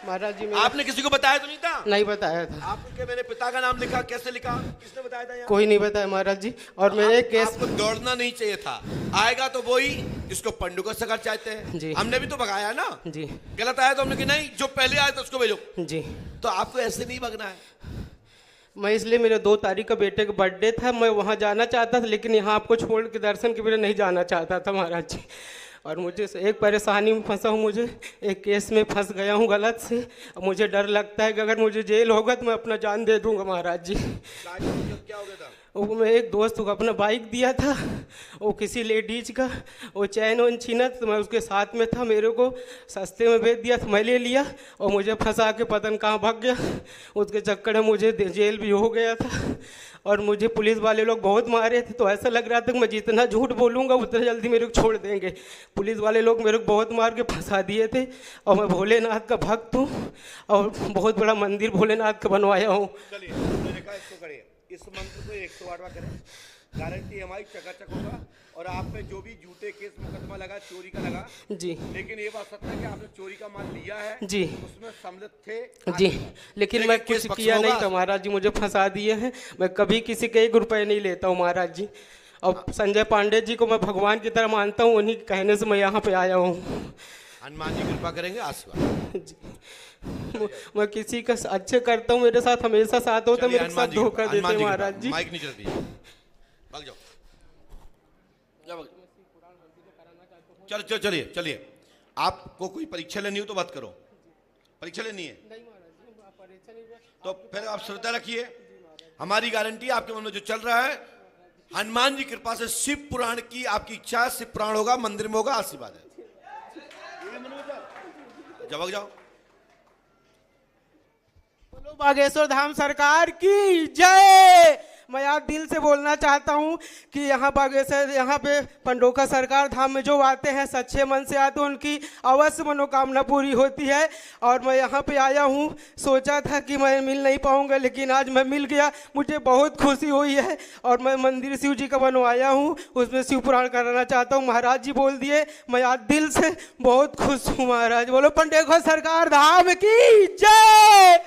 महाराज जी आपने किसी को बताया तो नहीं था? नहीं बताया था। आपके मेरे पिता का नाम लिखा, कैसे लिखा, किसने बताया था? कोई नहीं बताया महाराज जी। और मेरे केस आपको दौड़ना नहीं चाहिए था, आएगा तो वही जिसको पंडू का सकर चाहते हैं जी। हमने भी तो भगाया ना जी। गलत आया तो हमने कि नहीं, जो पहले आया था उसको भेजो जी। तो आपको ऐसे नहीं भगना है। मैं इसलिए मेरे 2 तारीख का बेटे का बर्थडे था, मैं वहाँ जाना चाहता था, लेकिन यहाँ आपको छोड़ के दर्शन के बिना नहीं जाना चाहता था महाराज जी। और मुझे एक परेशानी में फंसा हूँ, मुझे एक केस में फंस गया हूँ गलत से। और मुझे डर लगता है कि अगर मुझे जेल होगा तो मैं अपना जान दे दूंगा महाराज जी। क्या हो गया था? वो मैं एक दोस्त को अपना बाइक दिया था, वो किसी लेडीज का, वो चैन वैन छीना, तो मैं उसके साथ में था, मेरे को सस्ते में बेच दिया तो मैं ले लिया, और मुझे फंसा के पता नहीं कहाँ भाग गया। उसके चक्कर में मुझे जेल भी हो गया था, और मुझे पुलिस वाले लोग बहुत मारे थे। तो ऐसा लग रहा था कि मैं जितना झूठ बोलूँगा उतना जल्दी मेरे को छोड़ देंगे। पुलिस वाले लोग मेरे को बहुत मार के फंसा दिए थे। और मैं भोलेनाथ का भक्त हूँ, और बहुत बड़ा मंदिर भोलेनाथ का बनवाया हूँ। चलिए देखा, इसको करिए, इस मंत्र को 108वां करें, गारंटी हमारी चकाचक होगा। और आप पे जो भी झूठे केस मुकदमा लगा, चोरी का लगा जी, लेकिन ये बात सत्य है कि आपने चोरी का माल लिया है जी, उसमें सम्मिलित थे जी, लेकिन मैं कुछ किया नहीं था महाराज जी, मुझे फंसा दिए हैं। मैं कभी किसी के 1 रुपये नहीं लेता हूँ महाराज जी। और संजय पांडे जी को मैं भगवान की तरह मानता हूँ, उन्हीं के कहने से मैं यहाँ पे आया हूँ। हनुमान जी कृपा करेंगे, आशीर्वाद जी। मैं किसी का अच्छे करता हूँ, मेरे साथ हमेशा साथ होता है, मेरे साथ धोखा देते हैं महाराज जी। माइक नहीं चलती, भाग जाओ, चलो चलिए चलिए। आपको कोई परीक्षा लेनी हो तो बात करो, परीक्षा लेनी है तो फिर आप श्रद्धा रखिए। हमारी गारंटी आपके मन में जो चल रहा है, हनुमान जी कृपा से शिव पुराण की आपकी इच्छा है, शिव पुराण होगा, मंदिर में होगा, आशीर्वाद है। जब जाओ, बोलो बागेश्वर धाम सरकार की जय। मैं आज दिल से बोलना चाहता हूँ कि यहाँ बागेश्वर, यहाँ पे पंडोका सरकार धाम में जो आते हैं, सच्चे मन से आते हैं, उनकी अवश्य मनोकामना पूरी होती है। और मैं यहाँ पे आया हूँ, सोचा था कि मैं मिल नहीं पाऊँगा, लेकिन आज मैं मिल गया, मुझे बहुत खुशी हुई है। और मैं मंदिर शिव जी का बनवाया हूँ, उसमें शिव पुराण कराना चाहता हूँ। महाराज जी बोल दिए, मैं आज दिल से बहुत खुश हूँ महाराज। बोलो पंडोका सरकार धाम की जय।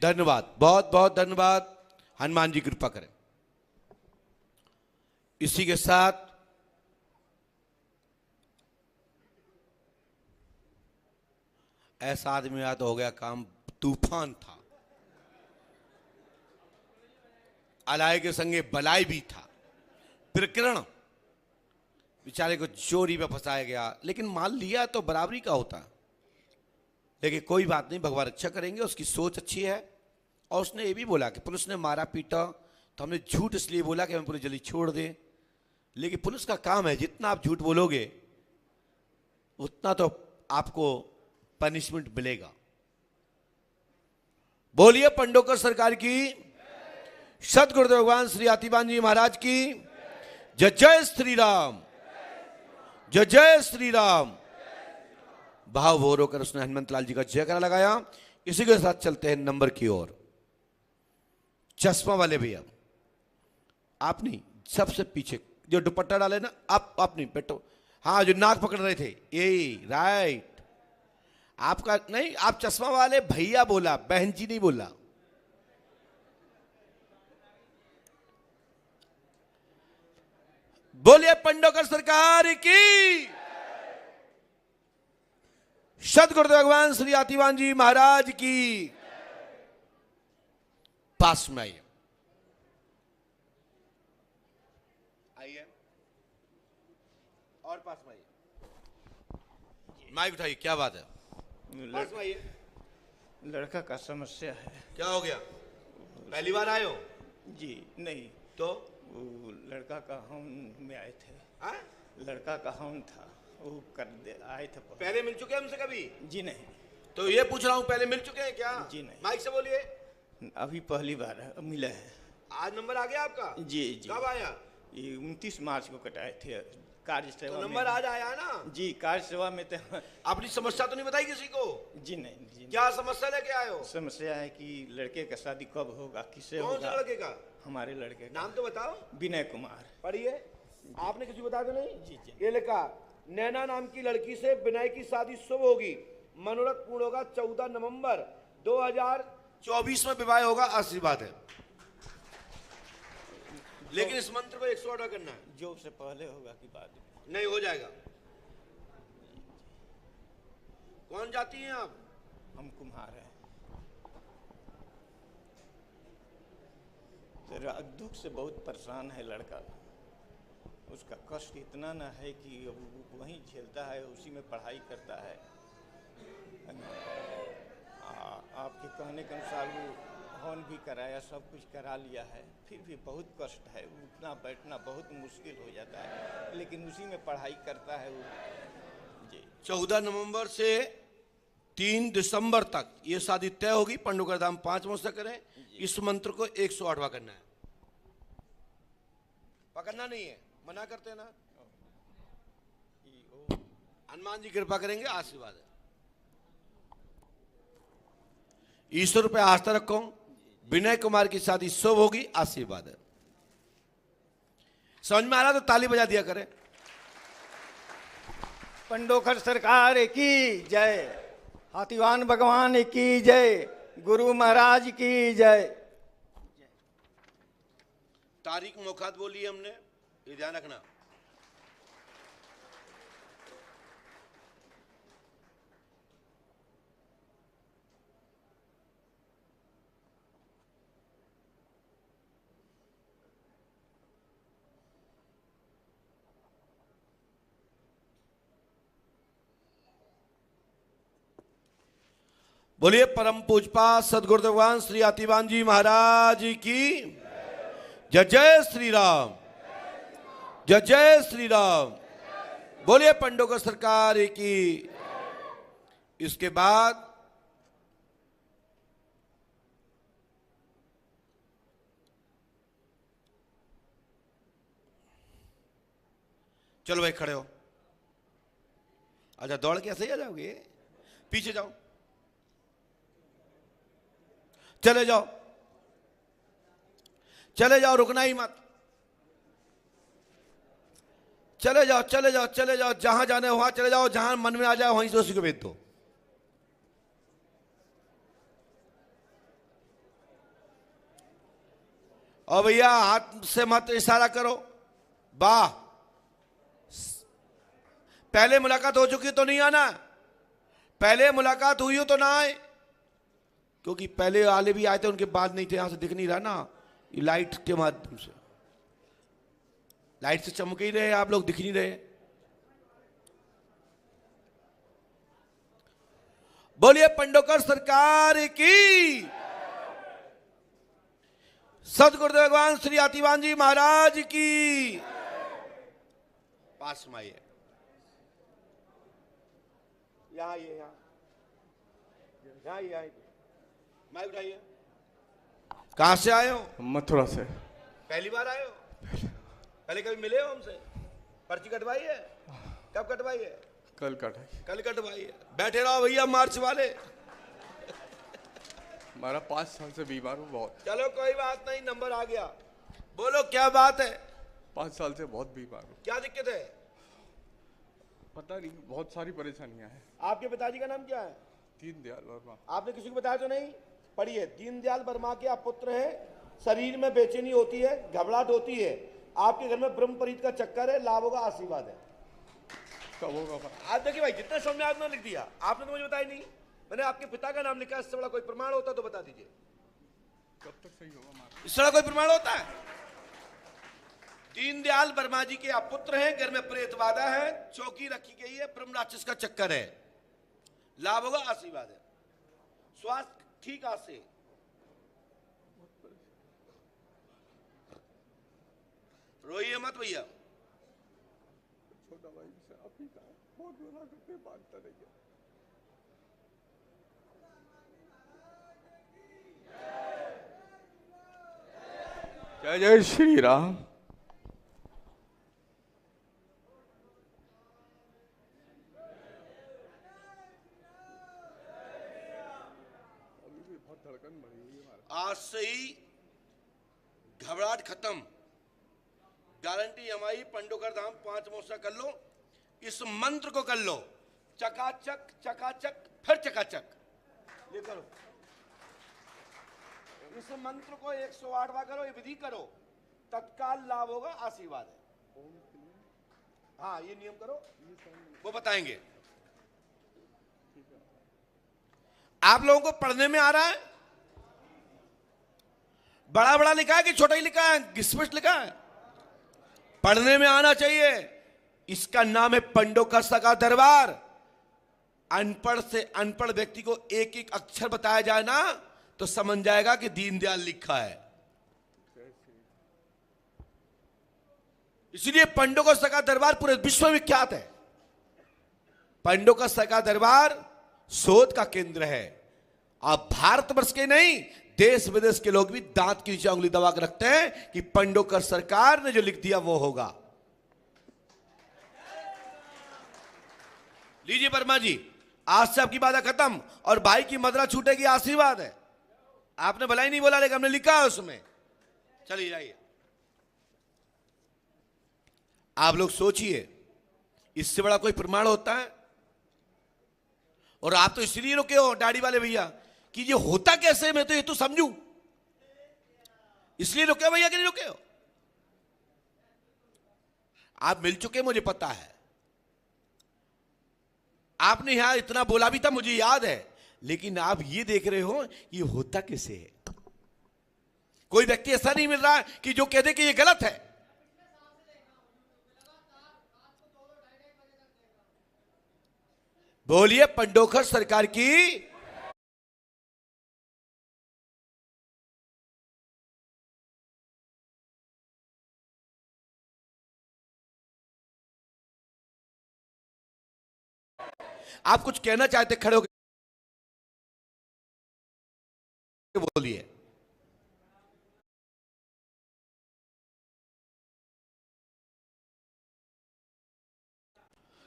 धन्यवाद, बहुत बहुत धन्यवाद। हनुमान जी कृपा करें। इसी के साथ ऐसा आदमी याद हो गया, काम तूफान था, अलाय के संगे बलाई भी था। प्रकरण बेचारे को चोरी में फंसाया गया, लेकिन माल लिया तो बराबरी का होता। लेकिन कोई बात नहीं, भगवान रक्षा करेंगे, उसकी सोच अच्छी है। और उसने ये भी बोला कि पुलिस ने मारा पीटा, तो हमने झूठ इसलिए बोला कि हमें पुलिस जल्दी छोड़ दे। लेकिन पुलिस का काम है, जितना आप झूठ बोलोगे उतना तो आपको पनिशमेंट मिलेगा। बोलिए पंडोकर सरकार की, सतगुरुदेव भगवान श्री आतिबान जी महाराज की जय। जय श्री राम, जय जय श्री राम। भाव भोर होकर उसने हनुमंत लाल जी का जयकारा लगाया। इसी के साथ चलते हैं नंबर की ओर। चश्मा वाले भैया, आप नहीं, सबसे पीछे जो दुपट्टा डाले ना, आप नहीं बैठो। हाँ, जो नाक पकड़ रहे थे, यही राइट। आपका नहीं, आप चश्मा वाले भैया बोला, बहन जी नहीं बोला। बोलिए पंडोकर सरकार की। सदगुरुदेव भगवान श्री आतिवान जी महाराज की। पास में आइए, आइए और पास में आइए, माइक उठाइए। क्या बात है? पास में आइए। लड़का का समस्या है। क्या हो गया? पहली बार आए हो? जी नहीं, तो वो लड़का का हम में आए थे। आ? लड़का का हम था, वो कर दे आए थे। पहले मिल चुके हैं हमसे कभी? जी नहीं। तो ये पूछ रहा हूं, पहले मिल चुके हैं क्या? जी नहीं। माइक से बोलिए। अभी पहली बार मिला है। आज नंबर आ गया आपका? जी जी। कब आया? ये 29 मार्च को कटाए थे कार्य तो सेवा नंबर में। आज आया ना? जी, कार्य सेवा में थे। अपनी समस्या तो नहीं बताई किसी को? जी नहीं, जी नहीं। क्या समस्या लेके आए हो? समस्या है कि लड़के का शादी कब होगा, किससे कौन से होगा। लड़के का? हमारे लड़के का नाम तो बताओ। विनय कुमार। पढ़िए। आपने किसी बता दो नहीं? जी जी। ये लिखा, नैना नाम की लड़की से विनय की शादी शुभ होगी, मनोरथ पूर्ण होगा। 14 नवंबर 2024 में विवाह होगा। आशीर्वाद है। लेकिन इस मंत्र को 108 करना है। जो से पहले होगा कि बाद में? नहीं, हो जाएगा। कौन जाती हैं आप? हम कुम्हार हैं। तेरा दुख से बहुत परेशान है लड़का। उसका कष्ट इतना ना है कि अब वो वहीं झेलता है, उसी में पढ़ाई करता है। आपके कहने के अनुसार वो हवन भी कराया, सब कुछ करा लिया है, फिर भी बहुत कष्ट है। उठना बैठना बहुत मुश्किल हो जाता है, लेकिन उसी में पढ़ाई करता है वो। जी। 14 नवंबर से 3 दिसंबर तक ये शादी तय होगी। पंडोकर धाम 5 मुहूर्त करें। इस मंत्र को 108वां करना है। पकड़ना नहीं है, मना करते हैं ना। हनुमान जी कृपा करेंगे, आशीर्वाद है। ईश्वर पे आस्था रखो। विनय कुमार की शादी शुभ होगी। आशीर्वाद है। समझ में आ रहा तो ताली बजा दिया करें। पंडोकर सरकार की जय। हाथीवान भगवान की जय। गुरु महाराज की जय। तारीख मौकात बोली है हमने, ये ध्यान रखना। बोलिए परम पूजपा सदगुरुदेव भगवान श्री आतिवान जी महाराज की जय। जय श्री राम, जय जय श्री राम। बोलिए पंडोकर सरकार की। इसके बाद चलो भाई खड़े हो। अच्छा, दौड़ के ऐसे ही आ जाओगे? पीछे जाओ, चले जाओ, चले जाओ, रुकना ही मत। चले जाओ, चले जाओ, चले जाओ, जहां जाने वहां चले जाओ, जहां मन में आ जाए वहीं से उसी को भेज दो। और भैया हाथ से मत इशारा करो। वाह, पहले मुलाकात हो चुकी तो नहीं आना। पहले मुलाकात हुई हो तो ना आए, क्योंकि पहले वाले भी आए थे, उनके बाद नहीं थे। यहां से दिख नहीं रहा ना, ये लाइट के माध्यम से, लाइट से चमक ही रहे, आप लोग दिख नहीं रहे। बोलिए पंडोकर सरकार की। सदगुरुदेव भगवान श्री आतिवान जी महाराज की। पास में आइए, यहाँ आइए, यहाँ आइए। माइक उठाइए। कहां से आए हो? मथुरा से। पहली बार आए हो? पहले कभी मिले हो हमसे? पर्ची कटवाई है? कब कटवाई है? कल कटाई। कल कटवाई है। बैठे रहो भैया मार्च वाले। हमारा 5 साल से बीमार हूँ बहुत। चलो कोई बात नहीं, नंबर आ गया। बोलो क्या बात है? 5 साल से बहुत बीमार हूँ। क्या दिक्कत है? पता नहीं, बहुत सारी परेशानियां हैं। आपके पिताजी का नाम क्या है? दीनदयाल वर्मा। आपने किसी को बताया तो नहीं? पढ़िए, दीनदयाल वर्मा के आप पुत्र हैं। शरीर में बेचैनी होती है, घबराहट होती है, आपके घर में ब्रह्मपरीत का चक्कर है, लाभ होगा, आशीर्वाद है। कब होगा? आप देखिए भाई, जितना समझ में आपने लिख दिया, आपने तो मुझे बताया नहीं। मैंने आपके पिता का नाम लिखा, इससे बड़ा कोई प्रमाण होता तो बता दीजिए। कब तक सही होगा? इससे बड़ा कोई प्रमाण होता है? दीनदयाल वर्मा जी के आप पुत्र हैं, घर में प्रेत बाधा है, चौकी रखी गई है, ब्रह्म राक्षस का चक्कर है, लाभ होगा, आशीर्वाद है, स्वास्थ्य ठीक आज से। रोइए मत भैया। छोटा भाई से आप ही का बहुत बुरा करते, बांटता नहीं है। जय जय श्री राम। अभी भी बहुत धड़कन बढ़ी हुई है हमारा। आज से ही घबराहट खत्म, गारंटी हमारी। पंडोकर धाम 5 मोसा कर लो, इस मंत्र को कर लो, चकाचक चकाचक फिर चकाचक। ये करो, इस मंत्र को 108 बार करो, ये विधि करो, तत्काल लाभ होगा, आशीर्वाद है। हाँ, ये नियम करो, वो बताएंगे। आप लोगों को पढ़ने में आ रहा है? बड़ा बड़ा लिखा है कि छोटा ही लिखा है, स्पष्ट लिखा है? पढ़ने में आना चाहिए। इसका नाम है पंडोकर का दरबार। अनपढ़ से अनपढ़ व्यक्ति को एक एक अक्षर बताया जाए ना, तो समझ जाएगा कि दीनदयाल लिखा है। इसलिए पंडोकर का दरबार पूरे विश्व में विख्यात है। पंडोकर का दरबार शोध का केंद्र है। आप भारतवर्ष के नहीं, देश विदेश के लोग भी दांत की नीचे उंगली दबा कर रखते हैं कि पंडोकर सरकार ने जो लिख दिया वो होगा। लीजिए वर्मा जी, आज से आपकी बाधा खत्म और भाई की मदरा छूटेगी, आशीर्वाद है। आपने भला ही नहीं बोला, लेकिन हमने लिखा है उसमें। चलिए जाइए। आप लोग सोचिए, इससे बड़ा कोई प्रमाण होता है? और आप तो इसलिए रुके हो दाढ़ी वाले भैया कि ये होता कैसे, मैं तो ये तो समझूं, इसलिए रुके हो भैया कि नहीं रुके हो? आप मिल चुके, मुझे पता है। आपने यहां इतना बोला भी था, मुझे याद है, लेकिन आप ये देख रहे हो ये होता कैसे है। कोई व्यक्ति ऐसा नहीं मिल रहा कि जो कह दे कि ये गलत है। बोलिए पंडोकर सरकार की। आप कुछ कहना चाहते, खड़े होकर बोलिए।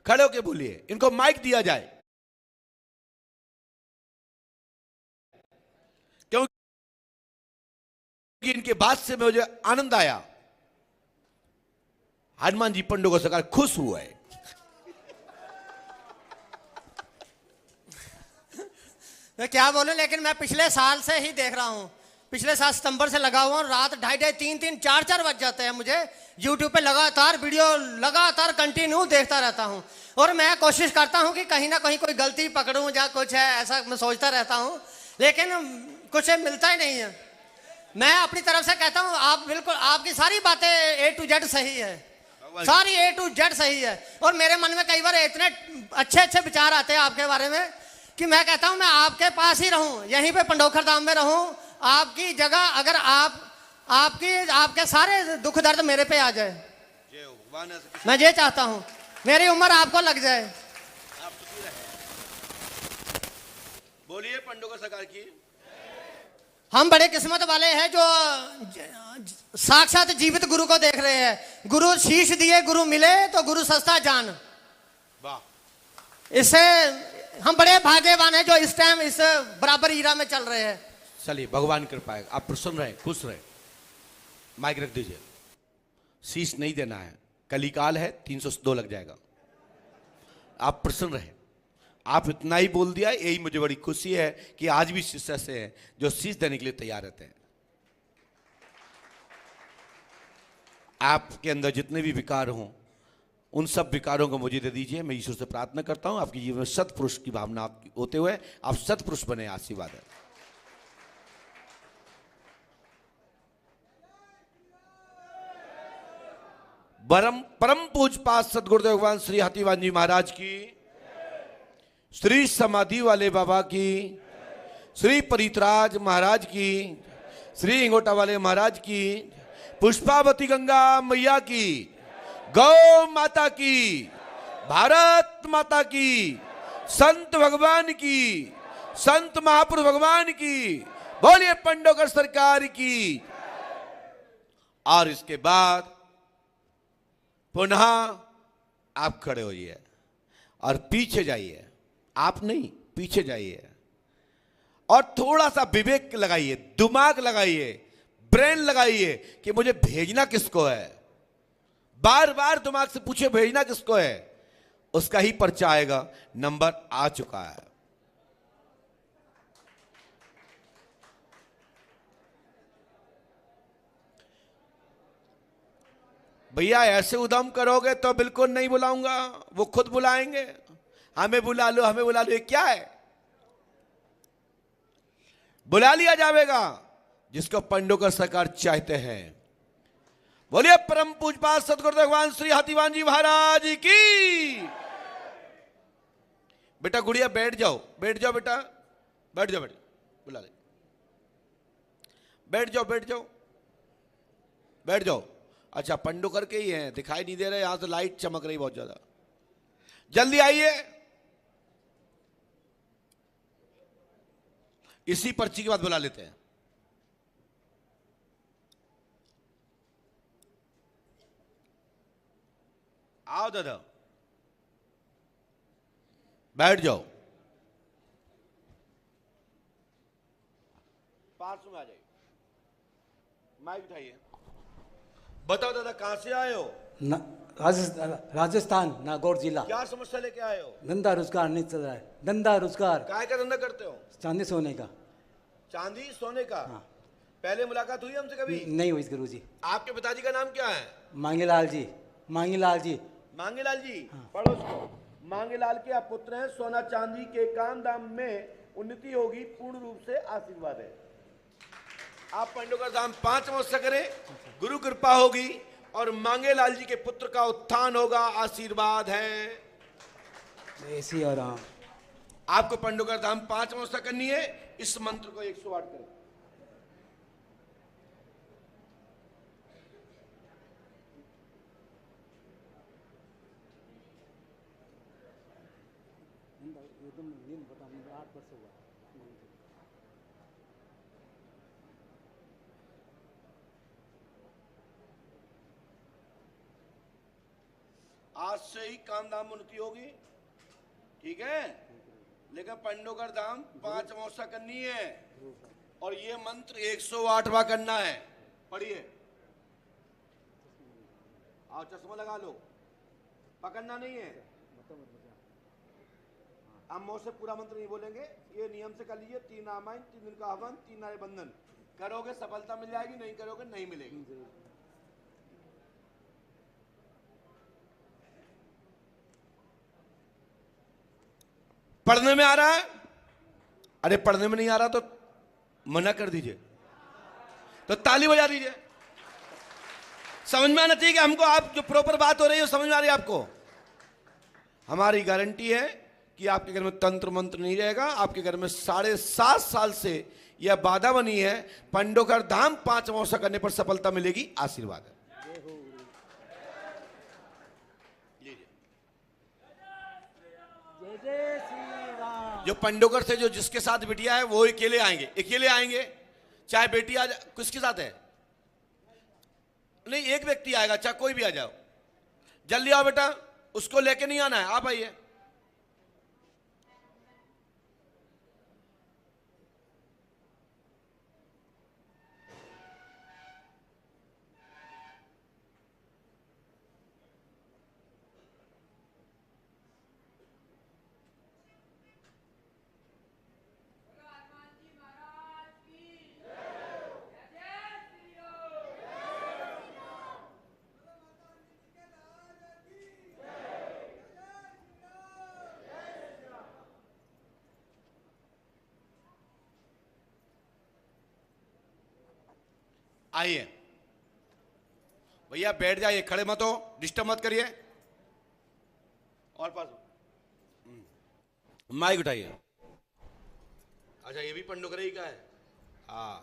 खड़े होकर बोलिए, इनको माइक दिया जाए, क्योंकि इनके बात से मुझे आनंद आया। हनुमान जी पंडोकर सरकार खुश हुआ है। मैं क्या बोलूं, लेकिन मैं पिछले साल से ही देख रहा हूं, पिछले साल सितंबर से लगा हुआ हूं। रात 2:30, 3, 4 बज जाते हैं मुझे। यूट्यूब पे लगातार वीडियो, लगातार कंटिन्यू देखता रहता हूं, और मैं कोशिश करता हूं कि कहीं ना कहीं कोई गलती पकड़ूं या कुछ है, ऐसा मैं सोचता रहता हूं, लेकिन कुछ मिलता ही नहीं है। मैं अपनी तरफ से कहता हूं, आप बिल्कुल, आपकी सारी बातें A to Z सही है, सारी A to Z सही है। और मेरे मन में कई बार इतने अच्छे अच्छे विचार आते हैं आपके बारे में कि मैं कहता हूं मैं आपके पास ही रहूं, यहीं पे पंडोकर धाम में रहूं, आपकी जगह। अगर आपके सारे दुख दर्द मेरे पे आ जाए, मैं ये चाहता हूं, मेरी उम्र आपको लग जाए। बोलिए पंडोकर सरकार की। हम बड़े किस्मत वाले हैं जो साक्षात जीवित गुरु को देख रहे हैं। गुरु शीश दिए, गुरु मिले तो गुरु सस्ता जान। वाह, इससे हम बड़े भाग्यवान हैं जो इस टाइम इस बराबर ईरा में चल रहे हैं। चलिए, भगवान कृपा है, आप प्रसन्न रहे, खुश रहे। माइक रख दीजिए। शीश नहीं देना है, कलिकाल है, 302 लग जाएगा। आप प्रसन्न रहे। आप इतना ही बोल दिया, यही मुझे बड़ी खुशी है कि आज भी शिष्य से हैं जो शीश देने के लिए तैयार रहते हैं। आपके अंदर जितने भी विकार हों, उन सब विकारों को मुझे दे दीजिए। मैं ईश्वर से प्रार्थना करता हूं आपके जीवन में सत्पुरुष की भावना होते हुए आप सत्पुरुष बने। आशीर्वाद है। परम पूज्यपाद सदगुरुदेव भगवान श्री हाथीवान जी महाराज की, श्री समाधि वाले बाबा की, श्री परितराज महाराज की, श्री इंगोटा वाले महाराज की, पुष्पावती गंगा मैया की, गौ माता की, भारत माता की, संत भगवान की, संत महापुरुष भगवान की, बोलिए पंडोकर सरकार की। और इसके बाद पुनः आप खड़े होइए और पीछे जाइए। आप नहीं, पीछे जाइए और थोड़ा सा विवेक लगाइए, दिमाग लगाइए, ब्रेन लगाइए कि मुझे भेजना किसको है। बार बार दिमाग से पूछे भेजना किसको है, उसका ही पर्चा आएगा। नंबर आ चुका है। भैया ऐसे उदम करोगे तो बिल्कुल नहीं बुलाऊंगा, वो खुद बुलाएंगे। हमें बुला लो, हमें बुला लो, ये क्या है? बुला लिया जाएगा जिसको पंडोकर सरकार चाहते हैं। बोलिए परम पूज्यपाद सदगुरुदेव भगवान श्री हाथीवान जी महाराज की। बेटा गुड़िया बैठ जाओ, बैठ जाओ बेटा, बैठ जाओ, बैठ बुला ले, बैठ जाओ, बैठ जाओ, बैठ जाओ। अच्छा पंडोकर के ही हैं, दिखाई नहीं दे रहे, यहां से लाइट चमक रही बहुत ज्यादा। जल्दी आइए। इसी पर्ची के बाद बुला लेते हैं। आओ दादा, बैठ जाओ, पास में आ जाइए, माइक उठाइए। बताओ दादा कहां से आए हो? राजस्थान नागौर जिला। क्या समस्या लेके आए हो? धंधा रोजगार नहीं चल रहा है। धंधा रोजगार काय का धंधा करते हो? चांदी सोने का। चांदी सोने का? हाँ। पहले मुलाकात हुई हमसे कभी? नहीं हुई गुरु जी। आपके पिताजी का नाम क्या है? मांगेलाल जी। मांगेलाल जी। मांगेलाल जी। पढ़ो उसको। मांगेलाल के आप पुत्र हैं। सोना चांदी के काम दाम में उन्नति होगी, पूर्ण रूप से आशीर्वाद है। आप पंडोकर धाम 5 वर्ष करें, गुरु कृपा होगी और मांगेलाल जी के पुत्र का उत्थान होगा, आशीर्वाद है। ऐसी और आपको पंडोकर धाम 5 वर्ष करनी है। इस मंत्र को 108 करें। आज से ही काम धाम उन्नति होगी, ठीक है? लेकिन पंडोकर धाम 5 अमावस्या करनी है और ये मंत्र 108वां करना है। पढ़िए। आओ चश्मा लगा लो, पकड़ना नहीं है। हम मुंह से पूरा मंत्र नहीं बोलेंगे, ये नियम से कर लीजिए। 3 रामायण, 3 दिन का हवन, 3 नारे बंधन करोगे सफलता मिल जाएगी, नहीं करोगे नहीं मिलेगी। पढ़ने में आ रहा है? अरे पढ़ने में नहीं आ रहा तो मना कर दीजिए, तो ताली बजा दीजिए। समझ में आना चाहिए कि हमको, आप जो प्रॉपर बात हो रही है समझ में आ रही है आपको। हमारी गारंटी है कि आपके घर में तंत्र मंत्र नहीं रहेगा। आपके घर में 7.5 साल से यह बाधा बनी है, पंडोकर धाम 5 अमावस्या करने पर सफलता मिलेगी, आशीर्वाद है। जो पंडोकर से जो जिसके साथ बिटिया है वो अकेले आएंगे, अकेले आएंगे। चाहे बेटी आ जाए, किसके साथ है? नहीं, एक व्यक्ति आएगा, चाहे कोई भी आ जाओ। जल्दी आओ बेटा, उसको लेके नहीं आना है, आप आइए। आइए भैया, बैठ जाइए, खड़े मत हो, डिस्टर्ब मत करिए। और पास माइक उठाइए। अच्छा, ये भी पंडुकरई का है। हाँ,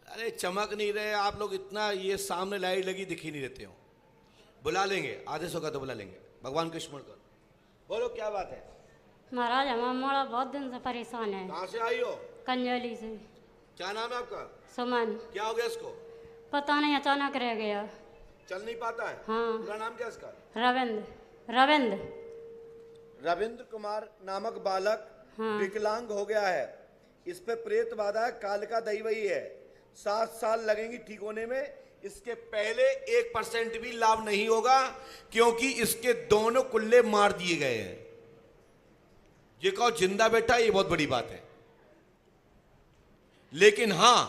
अरे चमक नहीं रहे आप लोग इतना, ये सामने लाइट लगी दिख ही नहीं देते हो। बुला लेंगे, आदेश होगा तो बुला लेंगे। भगवान के स्मरण कर, बोलो क्या बात है। महाराज हमारा मोड़ा बहुत दिन से परेशान है। कहाँ से आई हो? कंजोली से। क्या नाम है आपका? सुमन। क्या हो गया इसको? पता नहीं, अचानक रह गया। चल नहीं पाता है? हाँ। पूरा नाम क्या है इसका? रविंद्र रविंद्र कुमार नामक बालक हाँ। विकलांग हो गया है। इस पे प्रेत बाधा है, काल का दैवई है। 7 साल लगेंगी ठीक होने में। इसके पहले 1% भी लाभ नहीं होगा, क्योंकि इसके दोनों कुल्ले मार दिए गए हैं। ये कहो जिंदा बेटा, ये बहुत बड़ी बात है। लेकिन हां,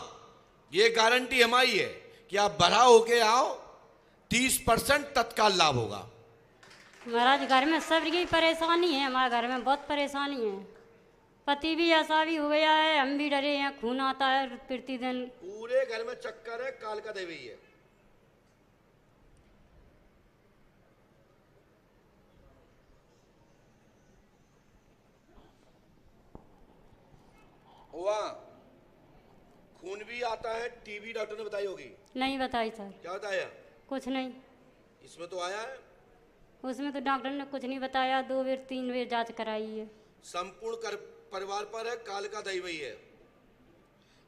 ये गारंटी हमारी है कि आप बड़ा होके आओ, 30% तत्काल लाभ होगा। महाराज घर में सब की परेशानी है, हमारे घर में बहुत परेशानी है। पति भी ऐसा भी हो गया है, हम भी डरे हैं, खून आता है प्रतिदिन। पूरे घर में चक्कर है, काल का दैवई है। हुआ, खून भी आता है, टीबी डॉक्टर ने बताई होगी। नहीं बताई सर। क्या बताया? कुछ नहीं। इसमें तो आया है। उसमें तो डॉक्टर ने कुछ नहीं बताया, 2 बार 3 बार जांच कराई है। संपूर्ण परिवार पर है, काल का दैवई है।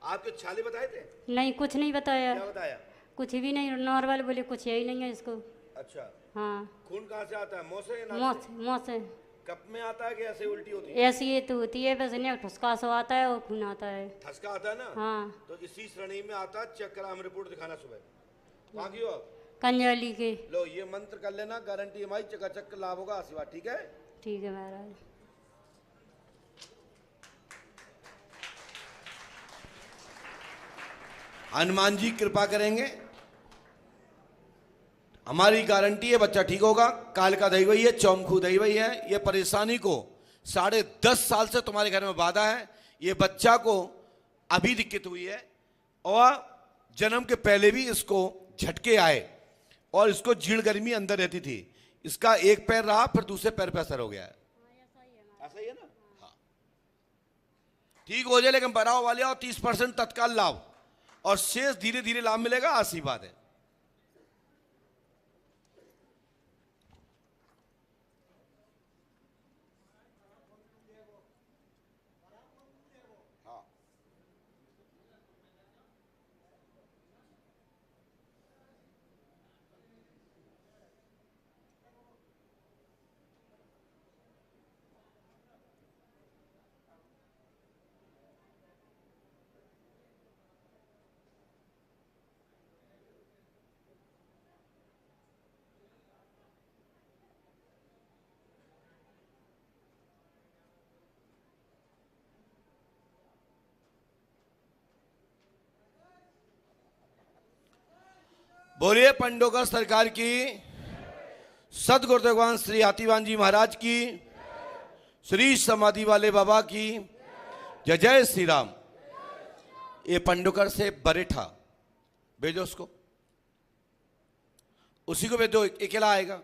आपके छाले बताए थे? नहीं, कुछ नहीं बताया। क्या बताया? कुछ भी नहीं, नॉर्मल बोले कुछ यही नहीं है इसको। अच्छा। हाँ। खून कहाँ से आता है? मुंह से या नाक से? मुँह से। कप में आता है कि ऐसे उल्टी होती है? ऐसी ये तो होती है, बस इन्हें ठुसका सो आता है और खून आता है। ठसका आता है ना? हाँ। तो इसी श्रेणी में आता है। चेक करा, हम रिपोर्ट दिखाना सुबह। बाकी हो कंजोली के। लो, ये मंत्र कर लेना, गारंटी हमारी, चकाचक लाभ होगा, आशीर्वाद। ठीक है? ठीक है महाराज। हनुमान जी कृपा करेंगे, हमारी गारंटी है, बच्चा ठीक होगा। काल का दैवई है, चौमखू दैवई है। ये परेशानी को 10.5 साल से तुम्हारे घर में बाधा है। ये बच्चा को अभी दिक्कत हुई है, और जन्म के पहले भी इसको झटके आए, और इसको जीर्ण गर्मी अंदर रहती थी। इसका एक पैर रहा, फिर दूसरे पैर पे असर हो गया है। ऐसा ही है ना? हाँ, ठीक हो जाए, लेकिन बढ़ाओ वाले और 30% तत्काल लाभ, और शेष धीरे धीरे लाभ मिलेगा, आशीर्वाद है। बोलिए पंडोकर सरकार की, सदगुरु भगवान श्री हाथीवान जी महाराज की, श्री समाधि वाले बाबा की जय। जय श्री राम। ये पंडोकर से बरेठा भेजो, उसको, उसी को भेजो। अकेला आएगा,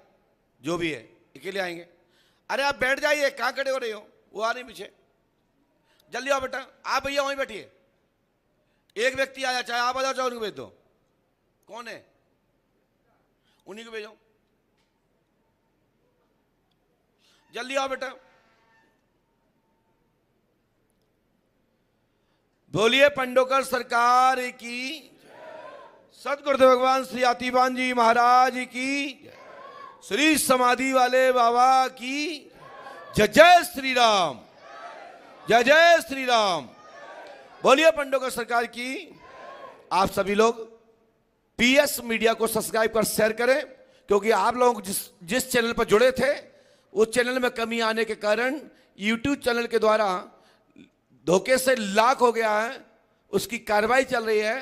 जो भी है अकेले आएंगे। अरे आप बैठ जाइए, कहाँ खड़े हो रहे हो? वो आ रहे पीछे, जल्दी आओ बेटा। आप भैया वहीं बैठिए। एक व्यक्ति आया, चाहे आप आ जाओ चाहे उनको भेज दो। कौन है? उन्हीं को भेजो, जल्दी आओ बेटा। बोलिए पंडोकर सरकार की, सदगुरुदेव भगवान श्री हाथीवान जी महाराज की, श्री समाधि वाले बाबा की जय। जय श्री राम, जय जय श्री राम। बोलिए पंडोकर सरकार की। आप सभी लोग पीएस मीडिया को सब्सक्राइब कर शेयर करें, क्योंकि आप लोग जिस चैनल पर जुड़े थे, उस चैनल में कमी आने के कारण यूट्यूब चैनल के द्वारा धोखे से लॉक हो गया है। उसकी कार्रवाई चल रही है।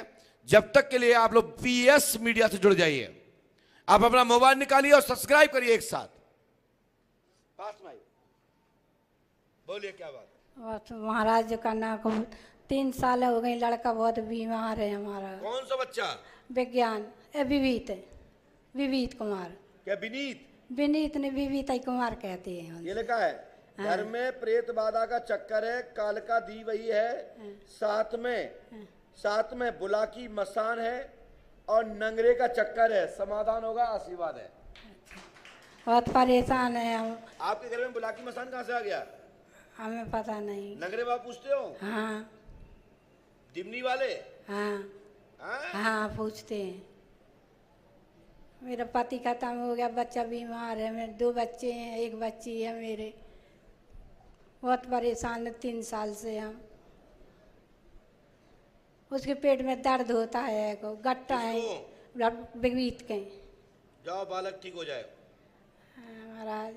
जब तक के लिए आप लोग पीएस मीडिया से जुड़ जाइए। आप अपना मोबाइल निकालिए और सब्सक्राइब करिए एक साथ। पास में बोलिए क्या बात है? महाराज का ना 3 साल हो गए, लड़का बहुत बीमार है हमारा। कौन सा बच्चा? विज्ञान विवीत विवीत कुमार। क्या विनीत? विनीत ने विवीत कुमार कहते हैं। ये लिखा है घर में प्रेत बाधा का चक्कर है, कालका दी वही है, साथ में बुला की मसान है और नंगरे का चक्कर है, समाधान होगा, आशीर्वाद है। बहुत परेशान है हम। आपके घर में बुला की मसान कहाँ से आ गया? हमें पता नहीं। नंगरे बाबा पूछते हो? हाँ दिमनी वाले? हाँ हाँ? हाँ पूछते हैं। मेरा पति खत्म हो गया, बच्चा बीमार है, मेरे 2 बच्चे हैं, 1 बच्ची है मेरे। बहुत परेशान है 3 साल से हम। उसके पेट में दर्द होता है, को गट्टा है, विवीत के। जाओ बालक ठीक हो जाए। महाराज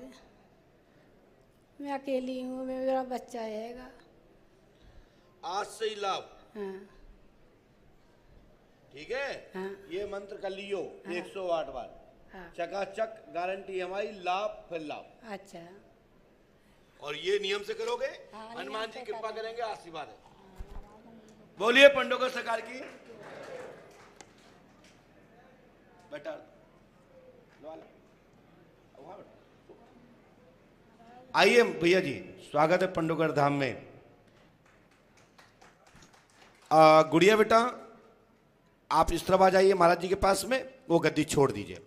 मैं अकेली हूँ, मेरा बच्चा हैगा। आज से ही लाभ। हाँ ठीक है। हाँ। ये मंत्र कर लियो 108 बार। हाँ। चकाचक गारंटी हमारी, लाभ फिर लाभ। अच्छा। और ये नियम से करोगे, हाँ, हनुमान नियम जी से कृपा करेंगे। करेंगे, आशीर्वाद है। बोलिए पंडोकर सरकार की। बेटा आइए भैया जी, स्वागत है पंडोकर धाम में। गुड़िया बेटा आप इस तरफ आ जाइए महाराज जी के पास में, वो गद्दी छोड़ दीजिए।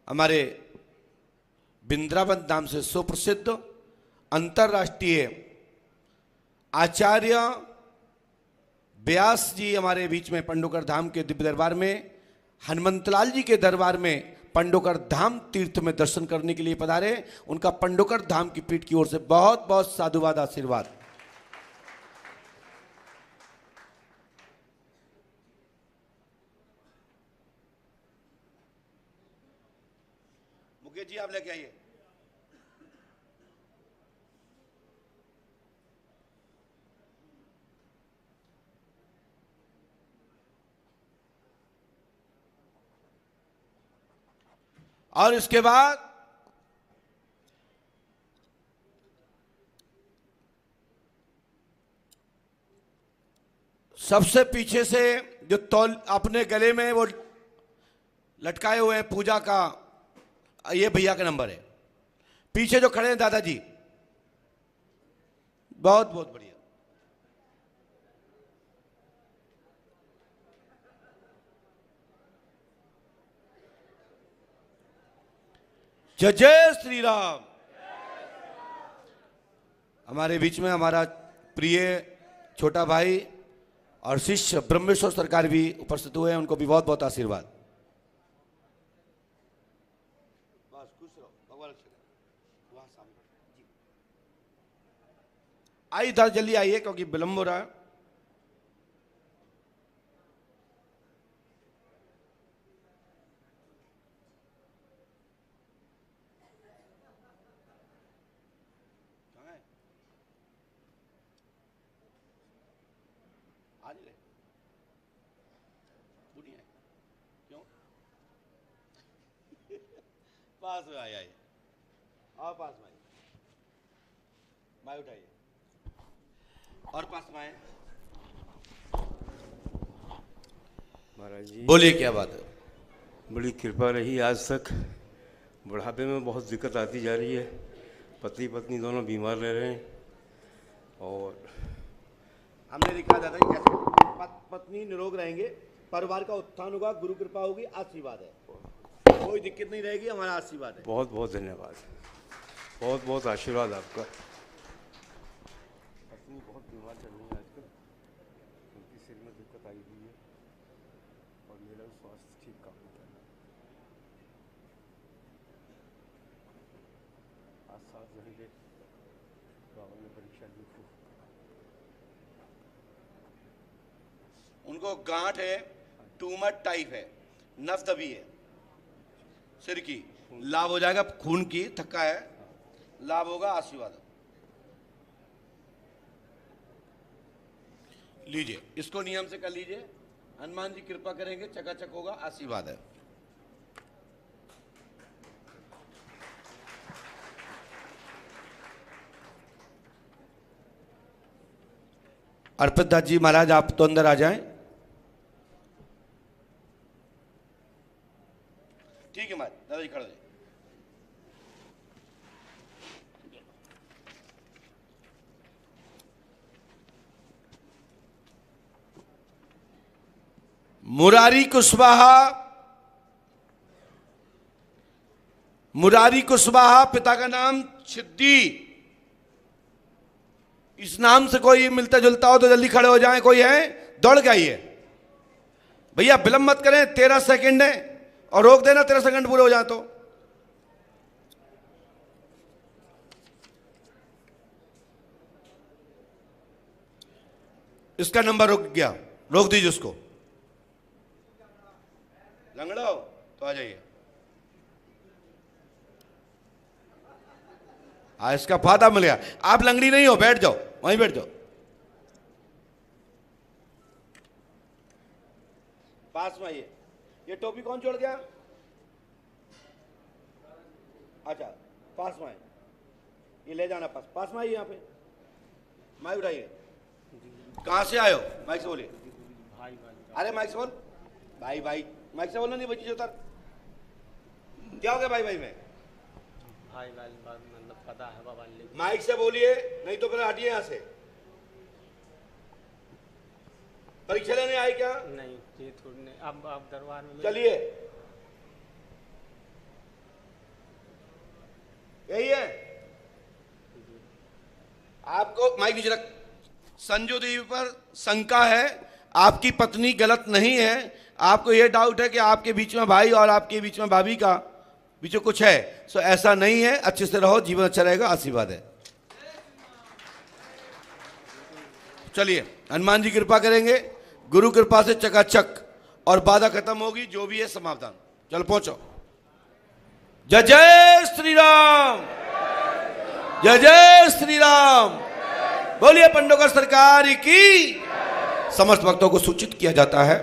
हमारे वृंदावन धाम से सुप्रसिद्ध अंतरराष्ट्रीय आचार्य व्यास जी हमारे बीच में पंडोकर धाम के दिव्य दरबार में, हनुमंतलाल जी के दरबार में पंडोकर धाम तीर्थ में दर्शन करने के लिए पधारे। उनका पंडोकर धाम की पीठ की ओर से बहुत बहुत साधुवाद, आशीर्वाद। मुकेश जी आप लेके आइए। और इसके बाद सबसे पीछे से जो तौल अपने गले में वो लटकाए हुए हैं पूजा का, ये भैया का नंबर है। पीछे जो खड़े हैं दादाजी, बहुत बहुत बढ़िया। जय जय श्री राम। हमारे बीच में हमारा प्रिय छोटा भाई और शिष्य ब्रह्मेश्वर सरकार भी उपस्थित हुए हैं, उनको भी बहुत बहुत आशीर्वाद। बस खुश रहो, भगवान वहां सामने आई, इधर जल्दी आइए क्योंकि विलंब हो रहा है। आज ले बुढ़िया क्यों पास में आए आओ, पास में आइए, माई उठाइए और पास में आए। महाराज जी बोलिए क्या बात है? बड़ी कृपा रही आज तक। बुढ़ापे में बहुत दिक्कत आती जा रही है, पति पत्नी दोनों बीमार रह रहे हैं। और हमने लिखा दादा जी कैसे पत्नी निरोग रहेंगे, परिवार का उत्थान होगा, गुरु कृपा होगी, आशीर्वाद है, कोई दिक्कत नहीं रहेगी, हमारा आशीर्वाद है। बहुत बहुत धन्यवाद, बहुत बहुत आशीर्वाद आपका। पत्नी बहुत बीमार चल रही है आजकल, उनकी सिर में दिक्कत आई हुई है और मेरा स्वास्थ्य ठीक काम नहीं कर रहा। आज 7 घंटे बाबा ने परीक्षा दी थी। उनको गांठ है, ट्यूमर टाइप है, नस दबी है सिर की, लाभ हो जाएगा, खून की थक्का है, लाभ होगा, आशीर्वाद। लीजिए इसको नियम से कर लीजिए, हनुमान जी कृपा करेंगे, चकाचक होगा, आशीर्वाद है। अर्पित दास जी महाराज आप तो अंदर आ जाएं। ठीक है महाराज, दादाजी खड़े हो जाइए। मुरारी कुशवाहा, पिता का नाम सिद्धि। इस नाम से कोई मिलता जुलता हो तो जल्दी खड़े हो जाएं। कोई है दौड़ के आइए भैया, विलंब मत करें। 13 सेकंड है और रोक देना 13 सेकंड पूरे हो जाए तो। इसका नंबर रुक गया, रोक दीजिए उसको। लंगड़ा हो तो आ जाइए। इसका फायदा मिल गया। आप लंगड़ी नहीं हो, बैठ जाओ, वहीं बैठ जाओ। पास में आइए। ये टोपी कौन छोड़ गया? अच्छा, पास में आइए। ये ले जाना पास में आइए। यहाँ पे माइक उठाइए। कहां से आए हो? माइक से बोलिए। अरे माइक से बोल। भाई माइक से बोलना नहीं बची उतर। क्या हो गया भाई में? भाई मतलब पता है बाबा। माइक से बोलिए, नहीं तो फिर हटिए यहां से। परीक्षा लेने आए क्या? नहीं ये थोड़ी नहीं। अब आप दरबार में चलिए, यही है। आपको माइक नीचे रख। संजू देवी पर शंका है, आपकी पत्नी गलत नहीं है। आपको यह डाउट है कि आपके बीच में भाई और आपके बीच में भाभी का बीच में कुछ है। सो ऐसा नहीं है। अच्छे से रहो, जीवन अच्छा रहेगा। आशीर्वाद है। चलिए, हनुमान जी कृपा करेंगे। गुरु कृपा से चकाचक और बाधा खत्म होगी। जो भी है समाधान। चलो पहुंचो। जय जय श्री राम, जय जय श्री राम। बोलिए पंडोकर सरकार की। समस्त भक्तों को सूचित किया जाता है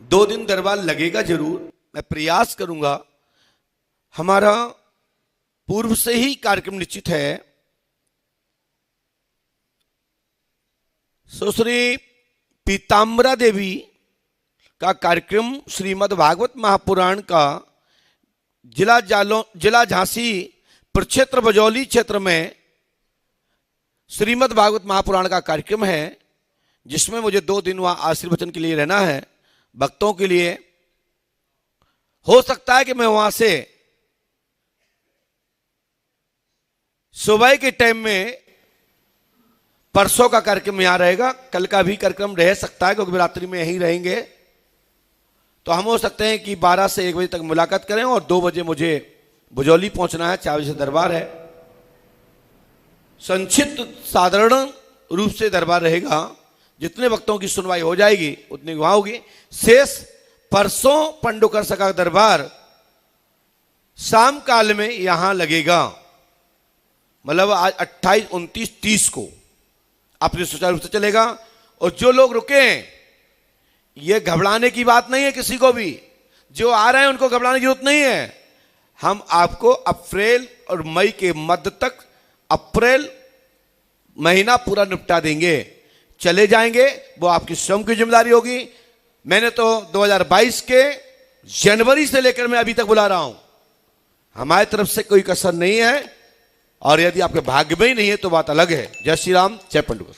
2 दिन दरबार लगेगा जरूर। मैं प्रयास करूंगा। हमारा पूर्व से ही कार्यक्रम निश्चित है। सुश्री पीताम्बरा देवी का कार्यक्रम श्रीमद् भागवत महापुराण का जिला झांसी प्रक्षेत्र बजौली क्षेत्र में श्रीमद् भागवत महापुराण का कार्यक्रम है, जिसमें मुझे 2 दिन वहां आशीर्वचन के लिए रहना है भक्तों के लिए। हो सकता है कि मैं वहां से सुबह के टाइम में, परसों का कार्यक्रम यहां रहेगा, कल का भी कार्यक्रम रह सकता है क्योंकि रात्रि में यहीं रहेंगे। तो हम हो सकते हैं कि 12 से 1 बजे तक मुलाकात करें और 2 बजे मुझे भुजौली पहुंचना है। 4 बजे से दरबार है। संक्षिप्त साधारण रूप से दरबार रहेगा। जितने भक्तों की सुनवाई हो जाएगी उतनी वहां होगी। शेष परसों पंडोकर सका दरबार शाम काल में यहां लगेगा। मतलब आज 28, 29, 30 को अपने सुचारू रूप से चलेगा। और जो लोग रुके हैं, ये घबराने की बात नहीं है किसी को भी। जो आ रहे हैं उनको घबराने की जरूरत नहीं है। हम आपको अप्रैल और मई के मध्य तक, अप्रैल महीना पूरा निपटा देंगे। चले जाएंगे वो आपकी स्वयं की जिम्मेदारी होगी। मैंने तो 2022 के जनवरी से लेकर मैं अभी तक बुला रहा हूं। हमारी तरफ से कोई कसर नहीं है। और यदि आपके भाग्य में ही नहीं है तो बात अलग है। जय श्री राम, जय पंडुका।